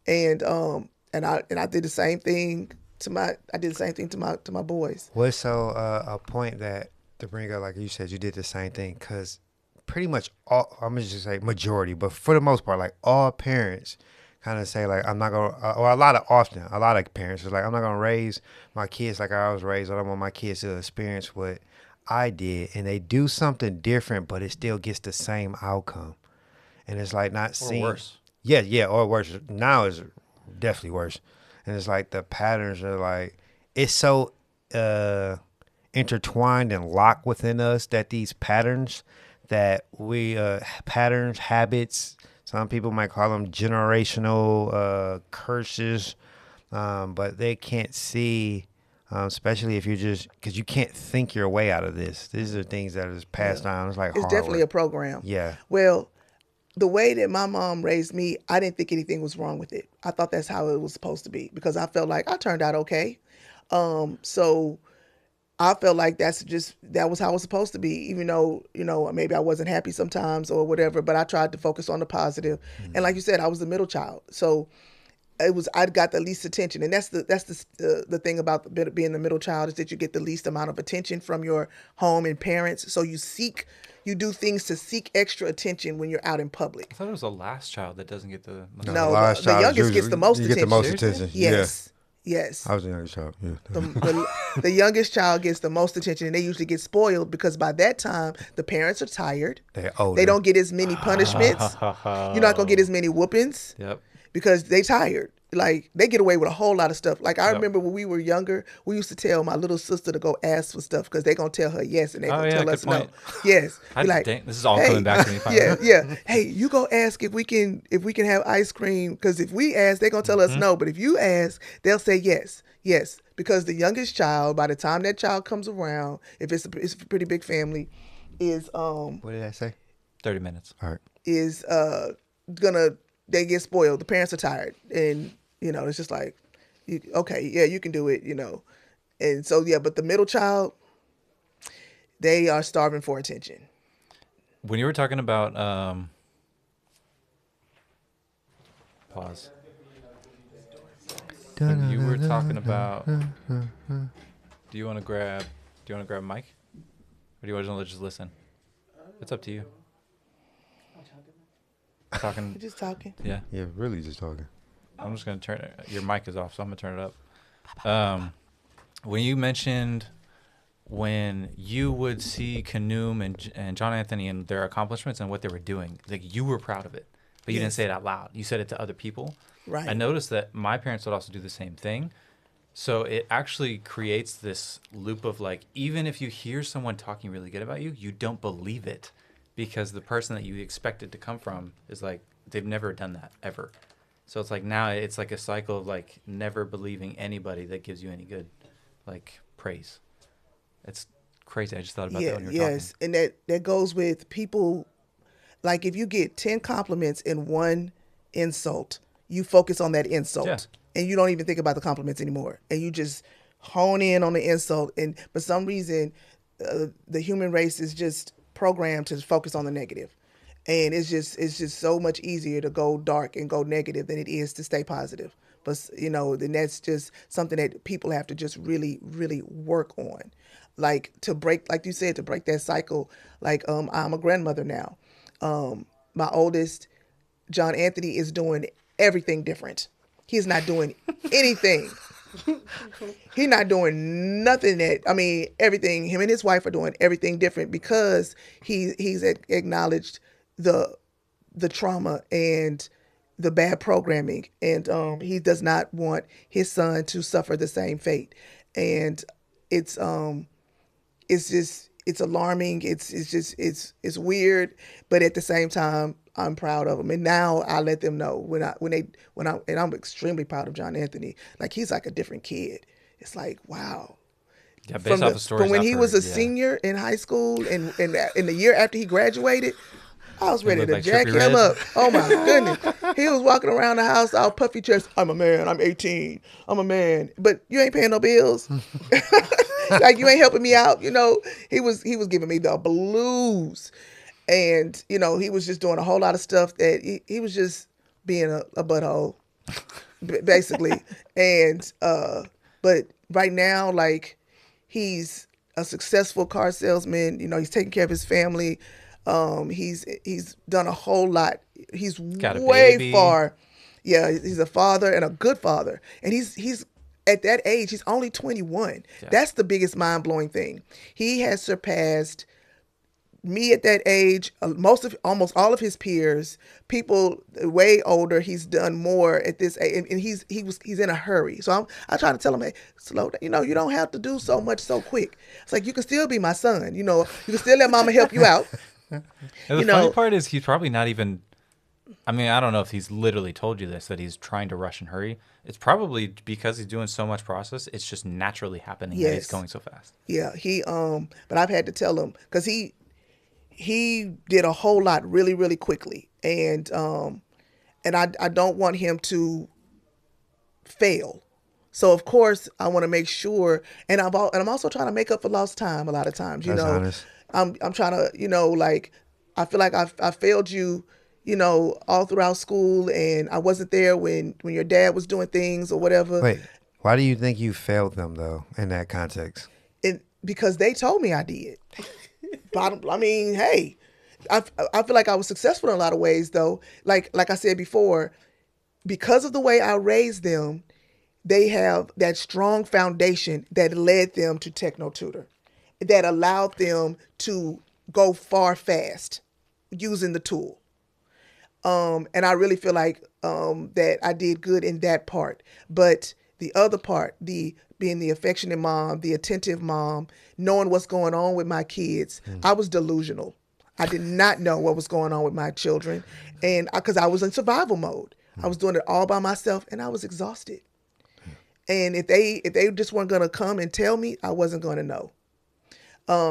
And I did the same thing to my boys. What's so a point that to bring up, like you said, you did the same thing, because pretty much all, I'm gonna just say majority, but for the most part, like all parents kind of say like, I'm not gonna, or a lot of parents is like, I'm not gonna raise my kids like I was raised. I don't want my kids to experience what I did, and they do something different, but it still gets the same outcome, and it's like not seeing worse. Yeah, or worse. Now is definitely worse, and it's like the patterns are like, it's so intertwined and locked within us that these patterns that we patterns, habits, Some people might call them generational curses, but they can't see, especially if you're just, because you can't think your way out of this. These are things that is passed down. It's like It's hard definitely work. a program. Yeah. Well, the way that my mom raised me, I didn't think anything was wrong with it. I thought that's how it was supposed to be because I felt like I turned out okay. So I felt like that was how it was supposed to be, even though, maybe I wasn't happy sometimes or whatever, but I tried to focus on the positive. And like you said, I was the middle child. So I got the least attention. And that's the thing about being the middle child is that you get the least amount of attention from your home and parents. So you do things to seek extra attention when you're out in public. I thought it was the last child that doesn't get the. No, last the child is youngest gets the most you attention. get the most Seriously? attention. Yes. Yes. Yeah. I was the youngest child. Yeah. The youngest child gets the most attention, and they usually get spoiled because by that time the parents are tired. They're older. They don't get as many punishments. You're not gonna get as many whoopings. Yep. Because they tired. Like they get away with a whole lot of stuff. Like I Yep. remember when we were younger, we used to tell my little sister to go ask for stuff because they gonna tell her yes and they gonna tell good us no. point. Yes. Be like, Dang, this is all hey, coming back to me. Finally. yeah. Hey, you go ask if we can have ice cream because if we ask, they're gonna tell us no. But if you ask, they'll say yes. Yes. Because the youngest child, by the time that child comes around, if it's a pretty big family, is What did I say? 30 minutes. All right. is they get spoiled. The parents are tired, and it's just like, okay, yeah, you can do it, and so yeah. But the middle child, they are starving for attention. When you were talking about pause. When you were talking about, do you want to grab a mic, or do you want to just listen? It's up to you. Talking. We're just talking. Yeah. Yeah, really just talking. I'm just gonna turn it. Your mic is off, so I'm gonna turn it up. When you mentioned when you would see Kanoom and John Anthony and their accomplishments and what they were doing, like you were proud of it, but you didn't say it out loud. You said it to other people. Right. I noticed that my parents would also do the same thing. So it actually creates this loop of like, even if you hear someone talking really good about you, you don't believe it because the person that you expect it to come from is like, they've never done that ever. So it's like now it's like a cycle of like never believing anybody that gives you any good like praise. It's crazy. I just thought about that when you were talking. And that goes with people. Like if you get 10 compliments in one insult, you focus on that insult. Yeah. And you don't even think about the compliments anymore. And you just hone in on the insult. And for some reason, the human race is just programmed to focus on the negative. And it's just so much easier to go dark and go negative than it is to stay positive. But, then that's just something that people have to just really, really work on. Like to break, like you said, to break that cycle. Like I'm a grandmother now. My oldest, John Anthony, is doing everything different. He's not doing anything. He's not doing nothing everything. Him and his wife are doing everything different because he's acknowledged the trauma and the bad programming, and he does not want his son to suffer the same fate. And it's alarming. It's weird, but at the same time, I'm proud of him. And now I let them know and I'm extremely proud of John Anthony. Like he's like a different kid. It's like, wow. Yeah, based off the stories from when I've he heard, was a yeah. senior in high school and in the year after he graduated, I was ready looked to like jack Trippie him Redd. up. Oh my goodness. He was walking around the house all puffy chest. I'm a man. I'm 18. I'm a man. But you ain't paying no bills. Like you ain't helping me out. He was giving me the blues. And, he was just doing a whole lot of stuff that he was just being a butthole, basically. And, but right now, like he's a successful car salesman. He's taking care of his family. He's done a whole lot. He's Got a way baby. far. Yeah, he's a father and a good father. And he's at that age, he's only 21. Yeah. That's the biggest mind-blowing thing. He has surpassed me at that age, almost all of his peers, people way older. He's done more at this age, and he's in a hurry. So I try to tell him, hey, slow down. You don't have to do so much so quick. It's like you can still be my son. You can still let mama help you out. And the funny part is he's probably not even I mean, I don't know if he's literally told you this, that he's trying to rush and hurry. It's probably because he's doing so much process. It's just naturally happening that he's Yes. going so fast. Yeah, but I've had to tell him because he did a whole lot really, really quickly, and I don't want him to fail. So of course I want to make sure, and I'm also trying to make up for lost time a lot of times. That's honest. I'm trying to, like, I feel like I failed you, all throughout school, and I wasn't there when your dad was doing things or whatever. Wait, why do you think you failed them though in that context? And because they told me I did. I mean, hey, I feel like I was successful in a lot of ways though. Like I said before, because of the way I raised them, they have that strong foundation that led them to Techno Tutor, that allowed them to go far fast using the tool. And I really feel like that I did good in that part. But the other part, being the affectionate mom, the attentive mom, knowing what's going on with my kids, I was delusional. I did not know what was going on with my children, and because I was in survival mode. I was doing it all by myself, and I was exhausted. And if they just weren't going to come and tell me, I wasn't going to know.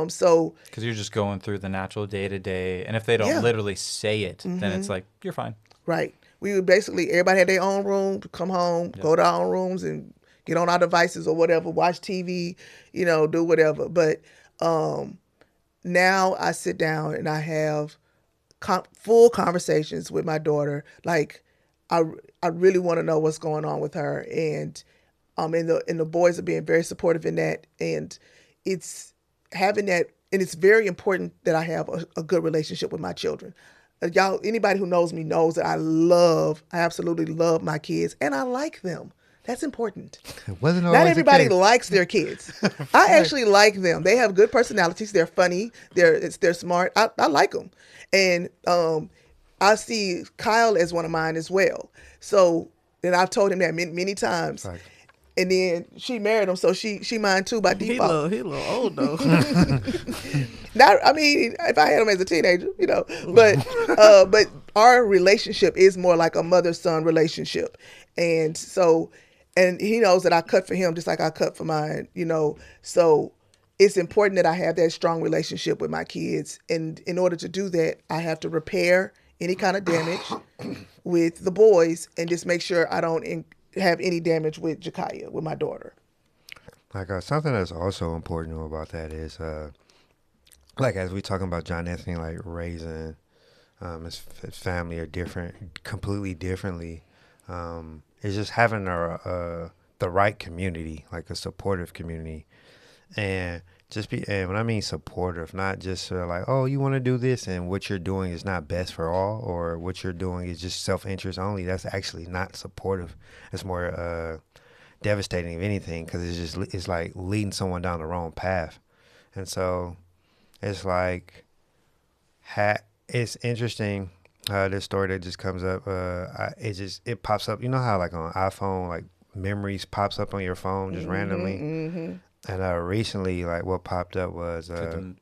So because you're just going through the natural day to day, and if they don't literally say it, then it's like you're fine. Right. We would basically, everybody had their own room, come home, go to our own rooms, and get on our devices or whatever, watch TV, do whatever. But now I sit down and I have full conversations with my daughter. Like, I really want to know what's going on with her, and the boys are being very supportive in that, and it's having that, and it's very important that I have a good relationship with my children. Y'all, anybody who knows me knows that I absolutely love my kids, and I like them. That's important. It wasn't always Not everybody the case. likes their kids. I actually like them. They have good personalities. They're funny. They're smart. I like them, and I see Kyle as one of mine as well. So, and I've told him that many times. Right. And then she married him, so she mine too by default. He a little old though. I mean, if I had him as a teenager, but our relationship is more like a mother-son relationship, and so, and he knows that I cut for him just like I cut for mine, So it's important that I have that strong relationship with my kids, and in order to do that, I have to repair any kind of damage with the boys, and just make sure I don't have any damage with Jakaya, with my daughter. Like something that's also important about that is, like as we talking about John Anthony, like raising his family are different, completely differently. It's just having the right community, like a supportive community, and and when I mean supportive, not just like, oh, you want to do this and what you're doing is not best for all, or what you're doing is just self-interest only. That's actually not supportive. It's more devastating, if anything, because it's like leading someone down the wrong path. And so it's like, it's interesting this story that just comes up. It pops up. You know how like on iPhone, like memories pops up on your phone just randomly. Mm-hmm. And recently, like what popped up was the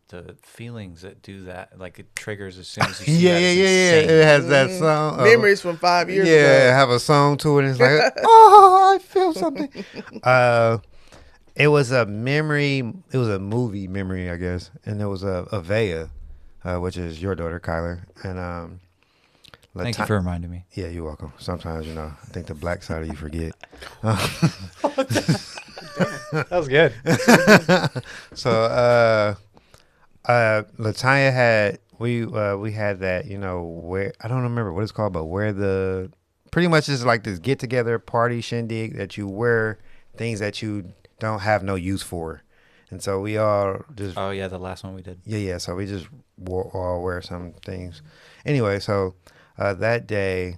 feelings that do that, like it triggers as soon as you see yeah. It has that song. Memories from 5 years ago. Yeah, have a song to it. And it's like, oh, I feel something. It was a memory. It was a movie memory, I guess, and it was Avea, which is your daughter, Kyler, and Thank you for reminding me. Yeah, you're welcome. Sometimes, I think the black side of you forget. That was good. So, Latanya had we had that, where I don't remember what it's called, but where pretty much is like this get together party shindig that you wear things that you don't have no use for, and so we all just the last one we did. Yeah. So we just all wear some things. Anyway, so that day,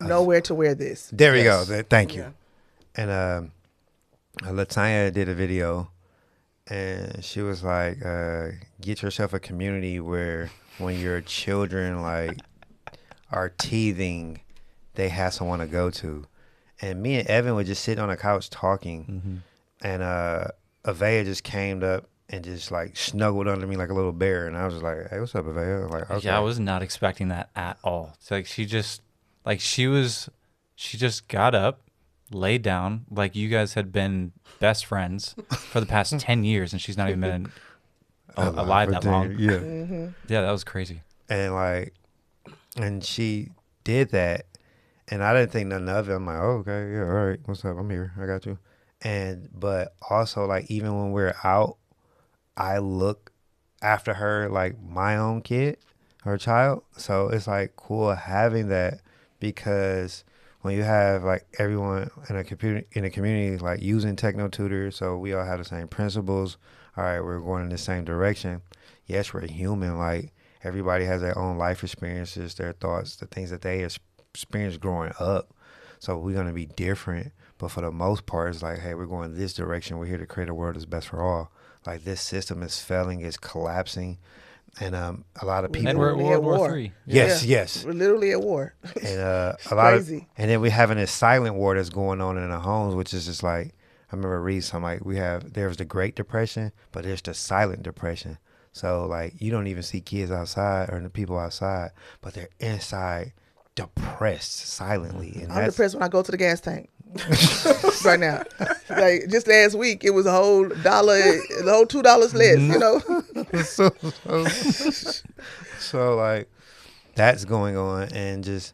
nowhere to wear this. There we go. Thank you. And Latanya did a video, and she was like, get yourself a community where when your children like are teething, they have someone to go to. And me and Evan would just sit on the couch talking, and Avea just came up and just like snuggled under me like a little bear. And I was just like, hey, what's up, Avea? Like, okay. Yeah, I was not expecting that at all. It's like she just got up, laid down, like you guys had been best friends for the past 10 years, and she's not even been alive that long. Yeah. Yeah, that was crazy. And she did that, and I didn't think nothing of it. I'm like, oh, okay, yeah, all right, what's up? I'm here. I got you. But also, like, even when we're out, I look after her like my own kid or child. So it's like cool having that, because when you have like everyone in a community like using techno tutors, so we all have the same principles. All right, we're going in the same direction. Yes, we're human. Like, everybody has their own life experiences, their thoughts, the things that they experienced growing up. So we're gonna be different. But for the most part, it's like, hey, we're going this direction. We're here to create a world that's best for all. Like, this system is failing, it's collapsing, and a lot of people. And we're at Literally at World War war. III. Yes. We're literally at war. And a lot Crazy. and then we're having this silent war that's going on in the homes, which is just like, I remember reading something like there's the Great Depression, but there's the silent depression. So like, you don't even see kids outside or the people outside, but they're inside depressed silently. And I'm depressed when I go to the gas tank. Right now, like just last week, it was a whole $2 less. You know. So like, that's going on, and just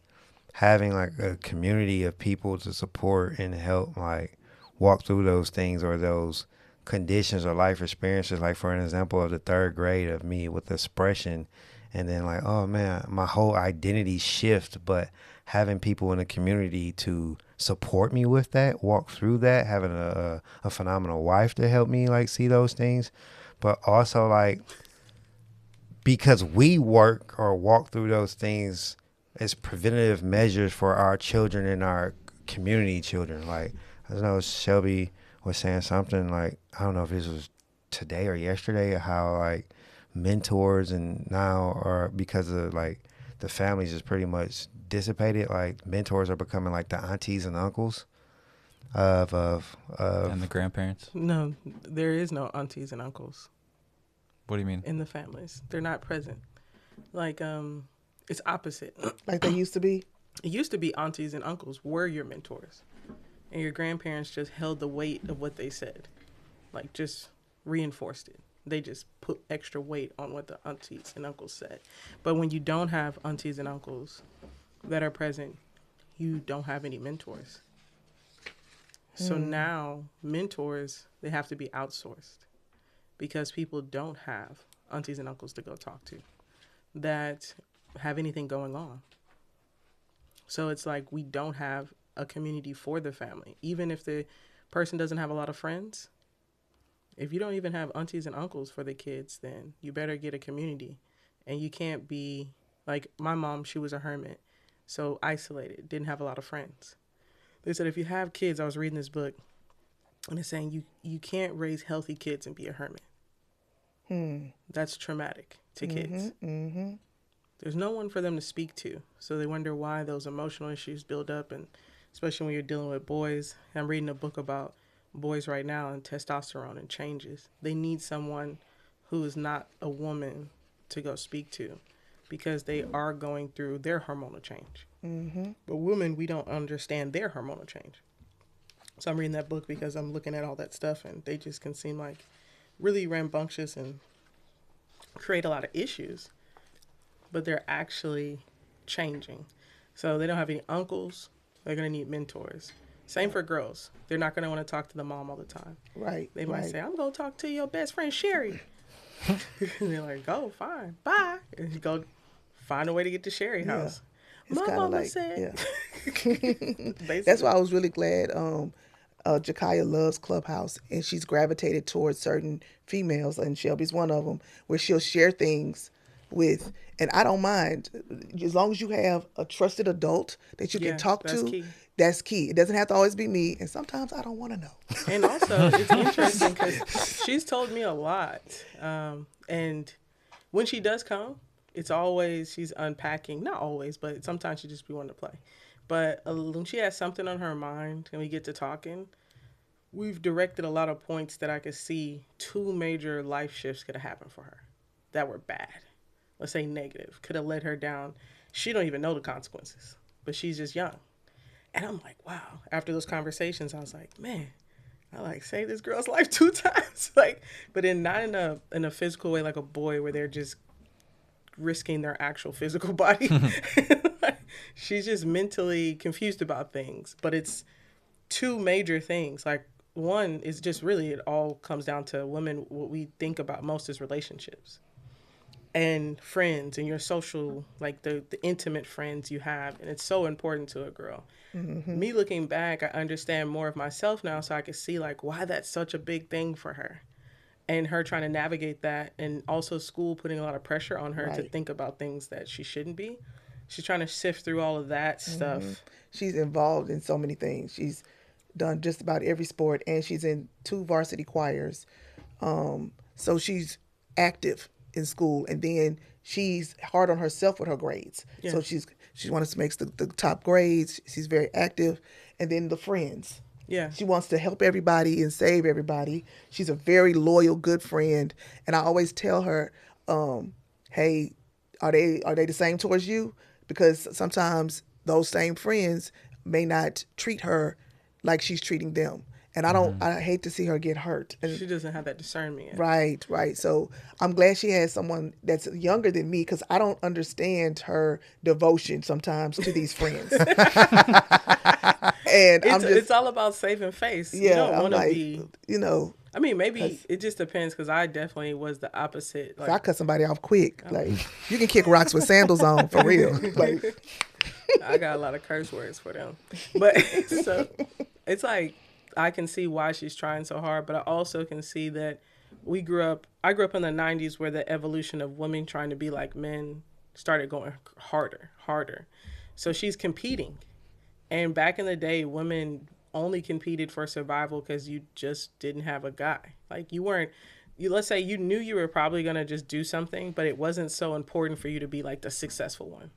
having like a community of people to support and help like walk through those things or those conditions or life experiences. Like, for an example of the 3rd grade of me with expression, and then like, oh man, my whole identity shift, but having people in the community to support me with that, walk through that, having a phenomenal wife to help me like see those things, but also like, because we work or walk through those things as preventative measures for our children and our community children. Like, I know Shelby was saying something like, I don't know if this was today or yesterday, how like mentors and now are, because of like the families is pretty much dissipated, like mentors are becoming like the aunties and uncles of And the grandparents. No, there is no aunties and uncles What do you mean? in the families. They're not present. Like, it's opposite. Like they used to be. It used to be aunties and uncles were your mentors, and your grandparents just held the weight of what they said, like just reinforced it. They just put extra weight on what the aunties and uncles said. But when you don't have aunties and uncles that are present, you don't have any mentors. So now mentors, they have to be outsourced because people don't have aunties and uncles to go talk to that have anything going on. So it's like we don't have a community for the family. Even if the person doesn't have a lot of friends, if you don't even have aunties and uncles for the kids, then you better get a community. And you can't be like my mom, she was a hermit, so isolated, didn't have a lot of friends. They said if you have kids, I was reading this book, and it's saying you can't raise healthy kids and be a hermit. That's traumatic to kids. There's no one for them to speak to, so they wonder why those emotional issues build up, and especially when you're dealing with boys. I'm reading a book about boys right now and testosterone and changes. They need someone who is not a woman to go speak to because they are going through their hormonal change. But women, we don't understand their hormonal change. So I'm reading that book because I'm looking at all that stuff, and they just can seem like really rambunctious and create a lot of issues, but they're actually changing. So they don't have any uncles. They're going to need mentors. Same for girls. They're not going to want to talk to the mom all the time. Right. They might say, I'm going to talk to your best friend, Sherry. And they're like, go, fine, bye. And you go find a way to get to Sherry house. It's My kind of mama like, said. That's why I was really glad Jakaya loves Clubhouse, and she's gravitated towards certain females, and Shelby's one of them, where she'll share things with, and I don't mind as long as you have a trusted adult that you can talk to. Key. That's key. It doesn't have to always be me, and sometimes I don't want to know. And also, it's interesting because she's told me a lot, and when she does come, it's always she's unpacking. Not always, but sometimes she just be wanting to play. But when she has something on her mind and we get to talking, we've directed a lot of points that I could see 2 major life shifts could have happened for her that were bad. Let's say negative. Could have led her down. She don't even know the consequences, but she's just young. And I'm like, wow. After those conversations, I was like, man, I like saved this girl's life 2 times. Like, but not in a physical way, like a boy where they're just risking their actual physical body. She's just mentally confused about things. But it's 2 major things. Like, one is just really, it all comes down to women. What we think about most is relationships and friends and your social, like the intimate friends you have. And it's so important to a girl. Mm-hmm. Me looking back, I understand more of myself now, so I can see like why that's such a big thing for her. And her trying to navigate that, and also school putting a lot of pressure on her to think about things that she shouldn't be. She's trying to sift through all of that stuff. Mm-hmm. She's involved in so many things. She's done just about every sport, and she's in 2 varsity choirs. So she's active in school, and then she's hard on herself with her grades. Yeah. So she wants to make the top grades. She's very active, and then the friends. Yeah. She wants to help everybody and save everybody. She's a very loyal, good friend, and I always tell her, "Hey, are they the same towards you? Because sometimes those same friends may not treat her like she's treating them." And I hate to see her get hurt. And she doesn't have that discernment yet. Right. So I'm glad she has someone that's younger than me, because I don't understand her devotion sometimes to these friends. And it's all about saving face. Yeah, you don't want to be, I mean, maybe it just depends, because I definitely was the opposite. Like, I cut somebody off quick. Like, you can kick rocks with sandals on, for real. Like, I got a lot of curse words for them. But so it's like, I can see why she's trying so hard, but I also can see that I grew up in the 90s where the evolution of women trying to be like men started going harder. So she's competing. And back in the day, women only competed for survival because you just didn't have a guy. Like, let's say you knew you were probably going to just do something, but it wasn't so important for you to be like the successful one.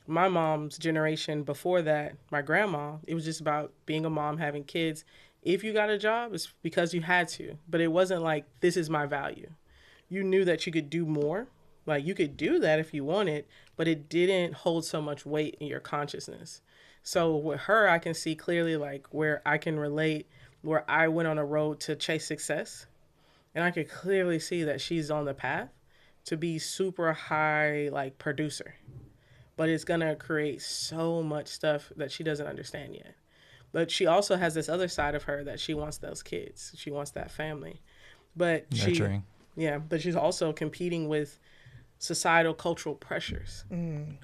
My mom's generation before that, my grandma, it was just about being a mom, having kids. If you got a job, it's because you had to. But it wasn't like, this is my value. You knew that you could do more. Like, you could do that if you wanted, but it didn't hold so much weight in your consciousness. So with her, I can see clearly like where I can relate, where I went on a road to chase success. And I could clearly see that she's on the path to be super high, like, producer. But it's going to create so much stuff that she doesn't understand yet. But she also has this other side of her that she wants those kids. She wants that family. But nurturing. But she's also competing with societal cultural pressures. Mm.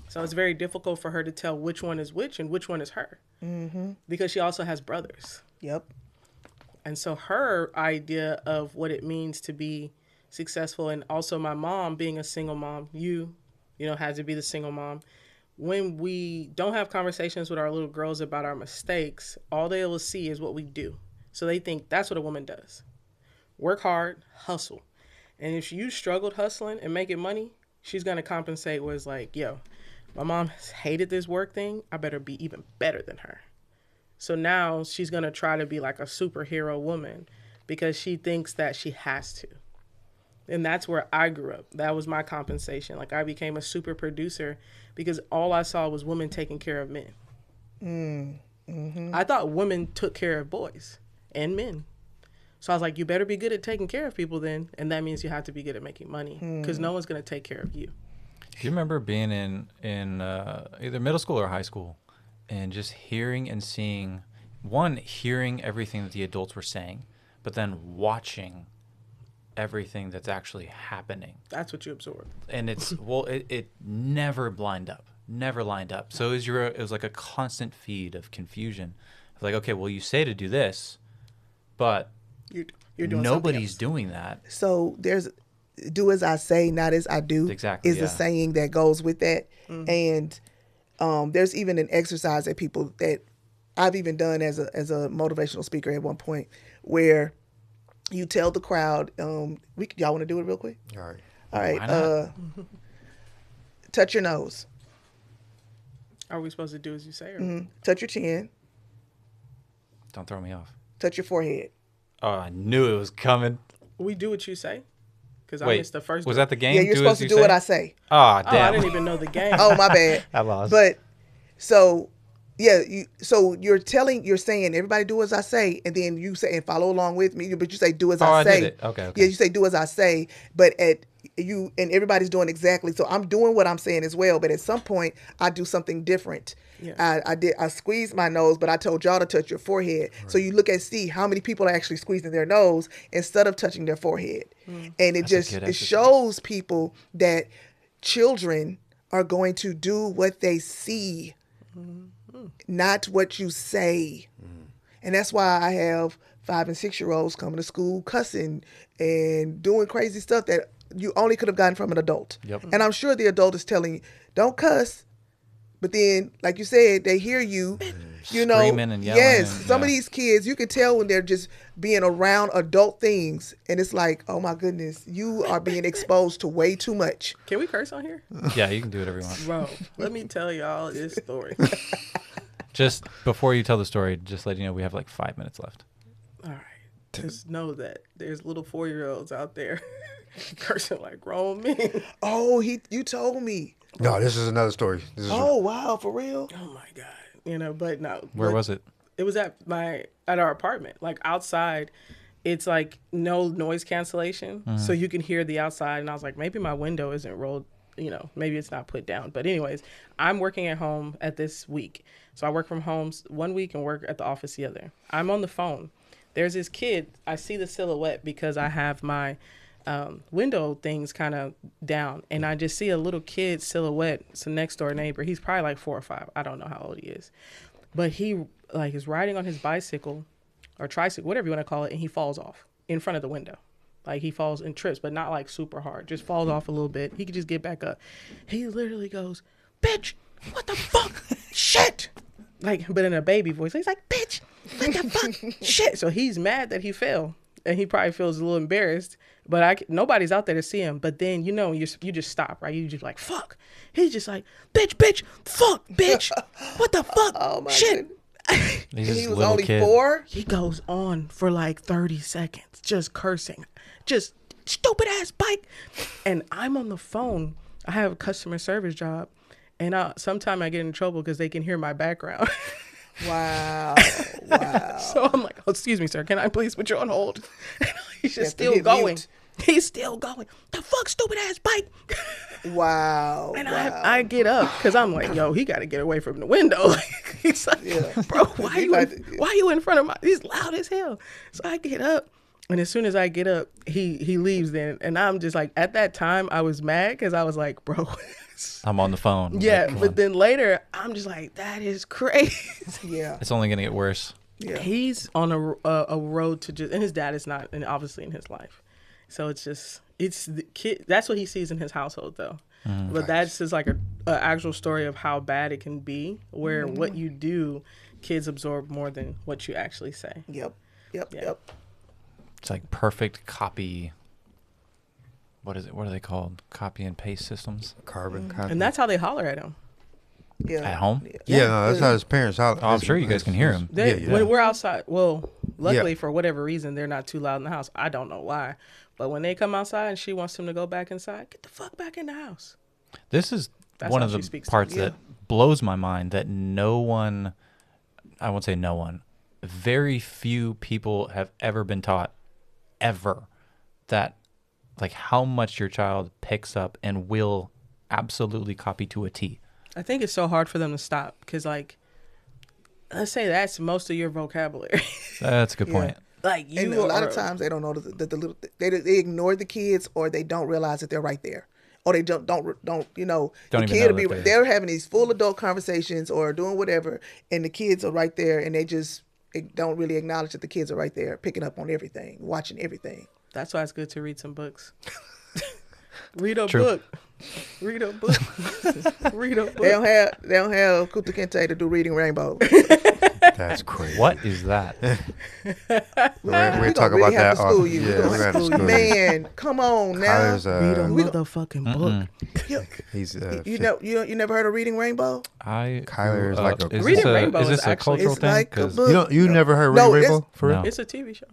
So it's very difficult for her to tell which one is which and which one is her. Mm-hmm. Because she also has brothers. Yep. And so her idea of what it means to be successful, and also my mom being a single mom, had to be the single mom. When we don't have conversations with our little girls about our mistakes, all they will see is what we do. So they think that's what a woman does. Work hard, hustle. And if you struggled hustling and making money, she's going to compensate where it's like, yo, my mom hated this work thing. I better be even better than her. So now she's going to try to be like a superhero woman because she thinks that she has to. And that's where I grew up. That was my compensation. Like, I became a super producer because all I saw was women taking care of men. Mm-hmm. I thought women took care of boys and men. So I was like, you better be good at taking care of people then. And that means you have to be good at making money because no one's going to take care of you. Do you remember being in either middle school or high school and just hearing and seeing, hearing everything that the adults were saying, but then watching everything that's actually happening? That's what you absorb. And it's, it never lined up. So it was like a constant feed of confusion. Like, okay, well, you say to do this, but you're doing nobody's doing that. So there's do as I say, not as I do. Exactly. Is the saying that goes with that. Mm-hmm. And there's even an exercise that I've even done as a motivational speaker at one point where you tell the crowd, y'all want to do it real quick? All right. Touch your nose. Are we supposed to do as you say? Or? Mm-hmm. Touch your chin. Don't throw me off. touch your forehead. Oh, I knew it was coming. We do what you say. Because I Wait, missed the first. was that the game? Yeah, you're supposed to do what I say. Oh, Oh, damn. I didn't even know the game. Oh, my bad. I lost. But so yeah, you're saying everybody do as I say, and then you say and follow along with me, but you say do as I say. Did it. Okay. Yeah, you say do as I say, but and everybody's doing exactly. So I'm doing what I'm saying as well, but at some point I do something different. Yeah. I squeezed my nose, but I told y'all to touch your forehead. Right. So you look and see how many people are actually squeezing their nose instead of touching their forehead. And it shows people that children are going to do what they see, not what you say. And that's why I have 5 and 6 year olds coming to school cussing and doing crazy stuff that you only could have gotten from an adult. Yep. And I'm sure the adult is telling you, don't cuss. But then, like you said, they hear you, screaming and yelling. Yes, some of these kids, you can tell when they're just being around adult things. And it's like, oh my goodness, you are being exposed to way too much. Can we curse on here? Yeah, you can do whatever you want. Bro, let me tell y'all this story. Just before you tell the story, just let you know we have like 5 minutes left. All right. Just know that there's little 4-year-olds out there cursing like grown men. Oh, you told me. No, this is another story. Wow, for real? Oh my God. But no. Where was it? It was at our apartment. Like outside, it's like no noise cancellation. So you can hear the outside. And I was like, maybe my window isn't rolled, maybe it's not put down. But anyways, I'm working at home at this week. So I work from home 1 week and work at the office the other. I'm on the phone. There's this kid. I see the silhouette because I have my window things kind of down, and I just see a little kid silhouette. It's a next door neighbor. He's probably like 4 or 5. I don't know how old he is, but he is riding on his bicycle or tricycle, whatever you want to call it, and he falls off in front of the window. Like he falls and trips, but not like super hard. Just falls off a little bit. He could just get back up. He literally goes, "Bitch, what the fuck? Shit!" But in a baby voice. He's like, "Bitch, what the fuck? Shit!" So he's mad that he fell. And he probably feels a little embarrassed, but nobody's out there to see him. But then, you just stop, right? You just like, fuck. He's just like, bitch, fuck, bitch. What the fuck? Oh, my shit. He was only 4? He goes on for like 30 seconds, just cursing. Just stupid ass bike. And I'm on the phone. I have a customer service job. And sometimes I get in trouble because they can hear my background. Wow. So I'm like, "Oh, excuse me, sir. Can I please put you on hold?" He's just still going. Mute. He's still going. The fuck, stupid ass bike. Wow. And I get up because I'm like, yo, he got to get away from the window. He's like, bro, why you in front of my? He's loud as hell. So I get up. And as soon as I get up, he leaves then. And I'm just like, at that time, I was mad because I was like, bro. I'm on the phone. Yeah, but then later, I'm just like, that is crazy. Yeah. It's only going to get worse. Yeah. He's on a road to just, and his dad is not, and obviously in his life. So it's the kid. That's what he sees in his household, though. But that's just like a actual story of how bad it can be, where what you do, kids absorb more than what you actually say. Yep. It's like perfect copy. What is it? What are they called? Copy and paste systems? Carbon copy. And that's how they holler at him. Yeah. At home? Yeah, no, that's how his parents holler. Oh, I'm sure you guys can hear him. When we're outside, well, luckily for whatever reason, they're not too loud in the house. I don't know why. But when they come outside and she wants him to go back inside, get the fuck back in the house. This is one of the parts that blows my mind that no one, I won't say no one, very few people have ever been taught, ever, that like how much your child picks up and will absolutely copy to a T. I think it's so hard for them to stop because, like, let's say that's most of your vocabulary. That's a good point. Like and a lot of times they don't know that the little they ignore the kids, or they don't realize that they're right there, or they don't the kid will be they're having these full adult conversations or doing whatever, and the kids are right there, and they just don't really acknowledge that the kids are right there, picking up on everything, watching everything. That's why it's good to read some books. Read a book. Read a book. Read a book. They don't have Kuta Kinte to do Reading Rainbow. That's crazy. What is that? We'll talk about that. School you. Yeah, we're gonna have to school you. Man, come on now. Kyler's, Read a motherfucking book. he's You never heard of Reading Rainbow? Kyler is like a Reading Rainbow is this is a actually- cultural It's thing? like a 'Cause- book. you never heard No, Reading Rainbow for real? No. It's a TV show.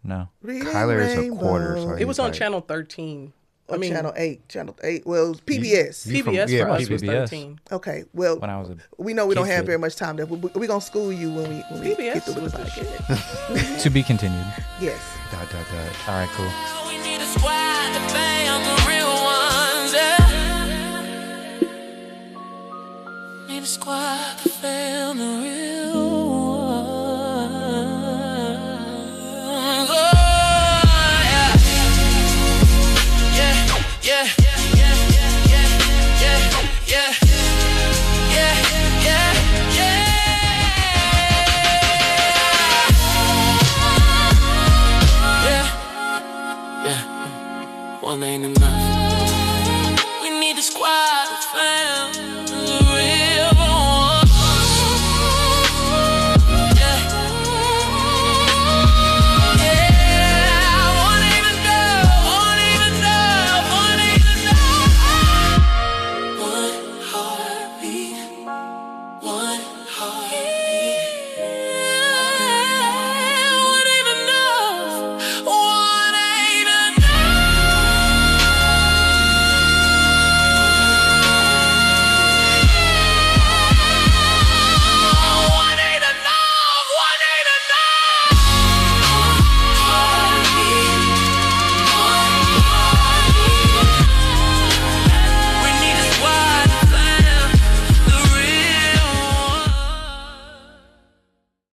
No. Reading Kyler is a Rainbow. quarter. So It was he's on like, Channel 13. I mean, Channel 8. Channel 8. Well, it was PBS. You from- PBS yeah, for us was PBS. 13. Okay. Well, When I was a we know we don't kid. have very much time left. We're going to school you when we get PBS through with was the the podcast. shit. to be continued. Yes. All right, cool. We need a squad to bang on the real ones, yeah. Need a squad to fail the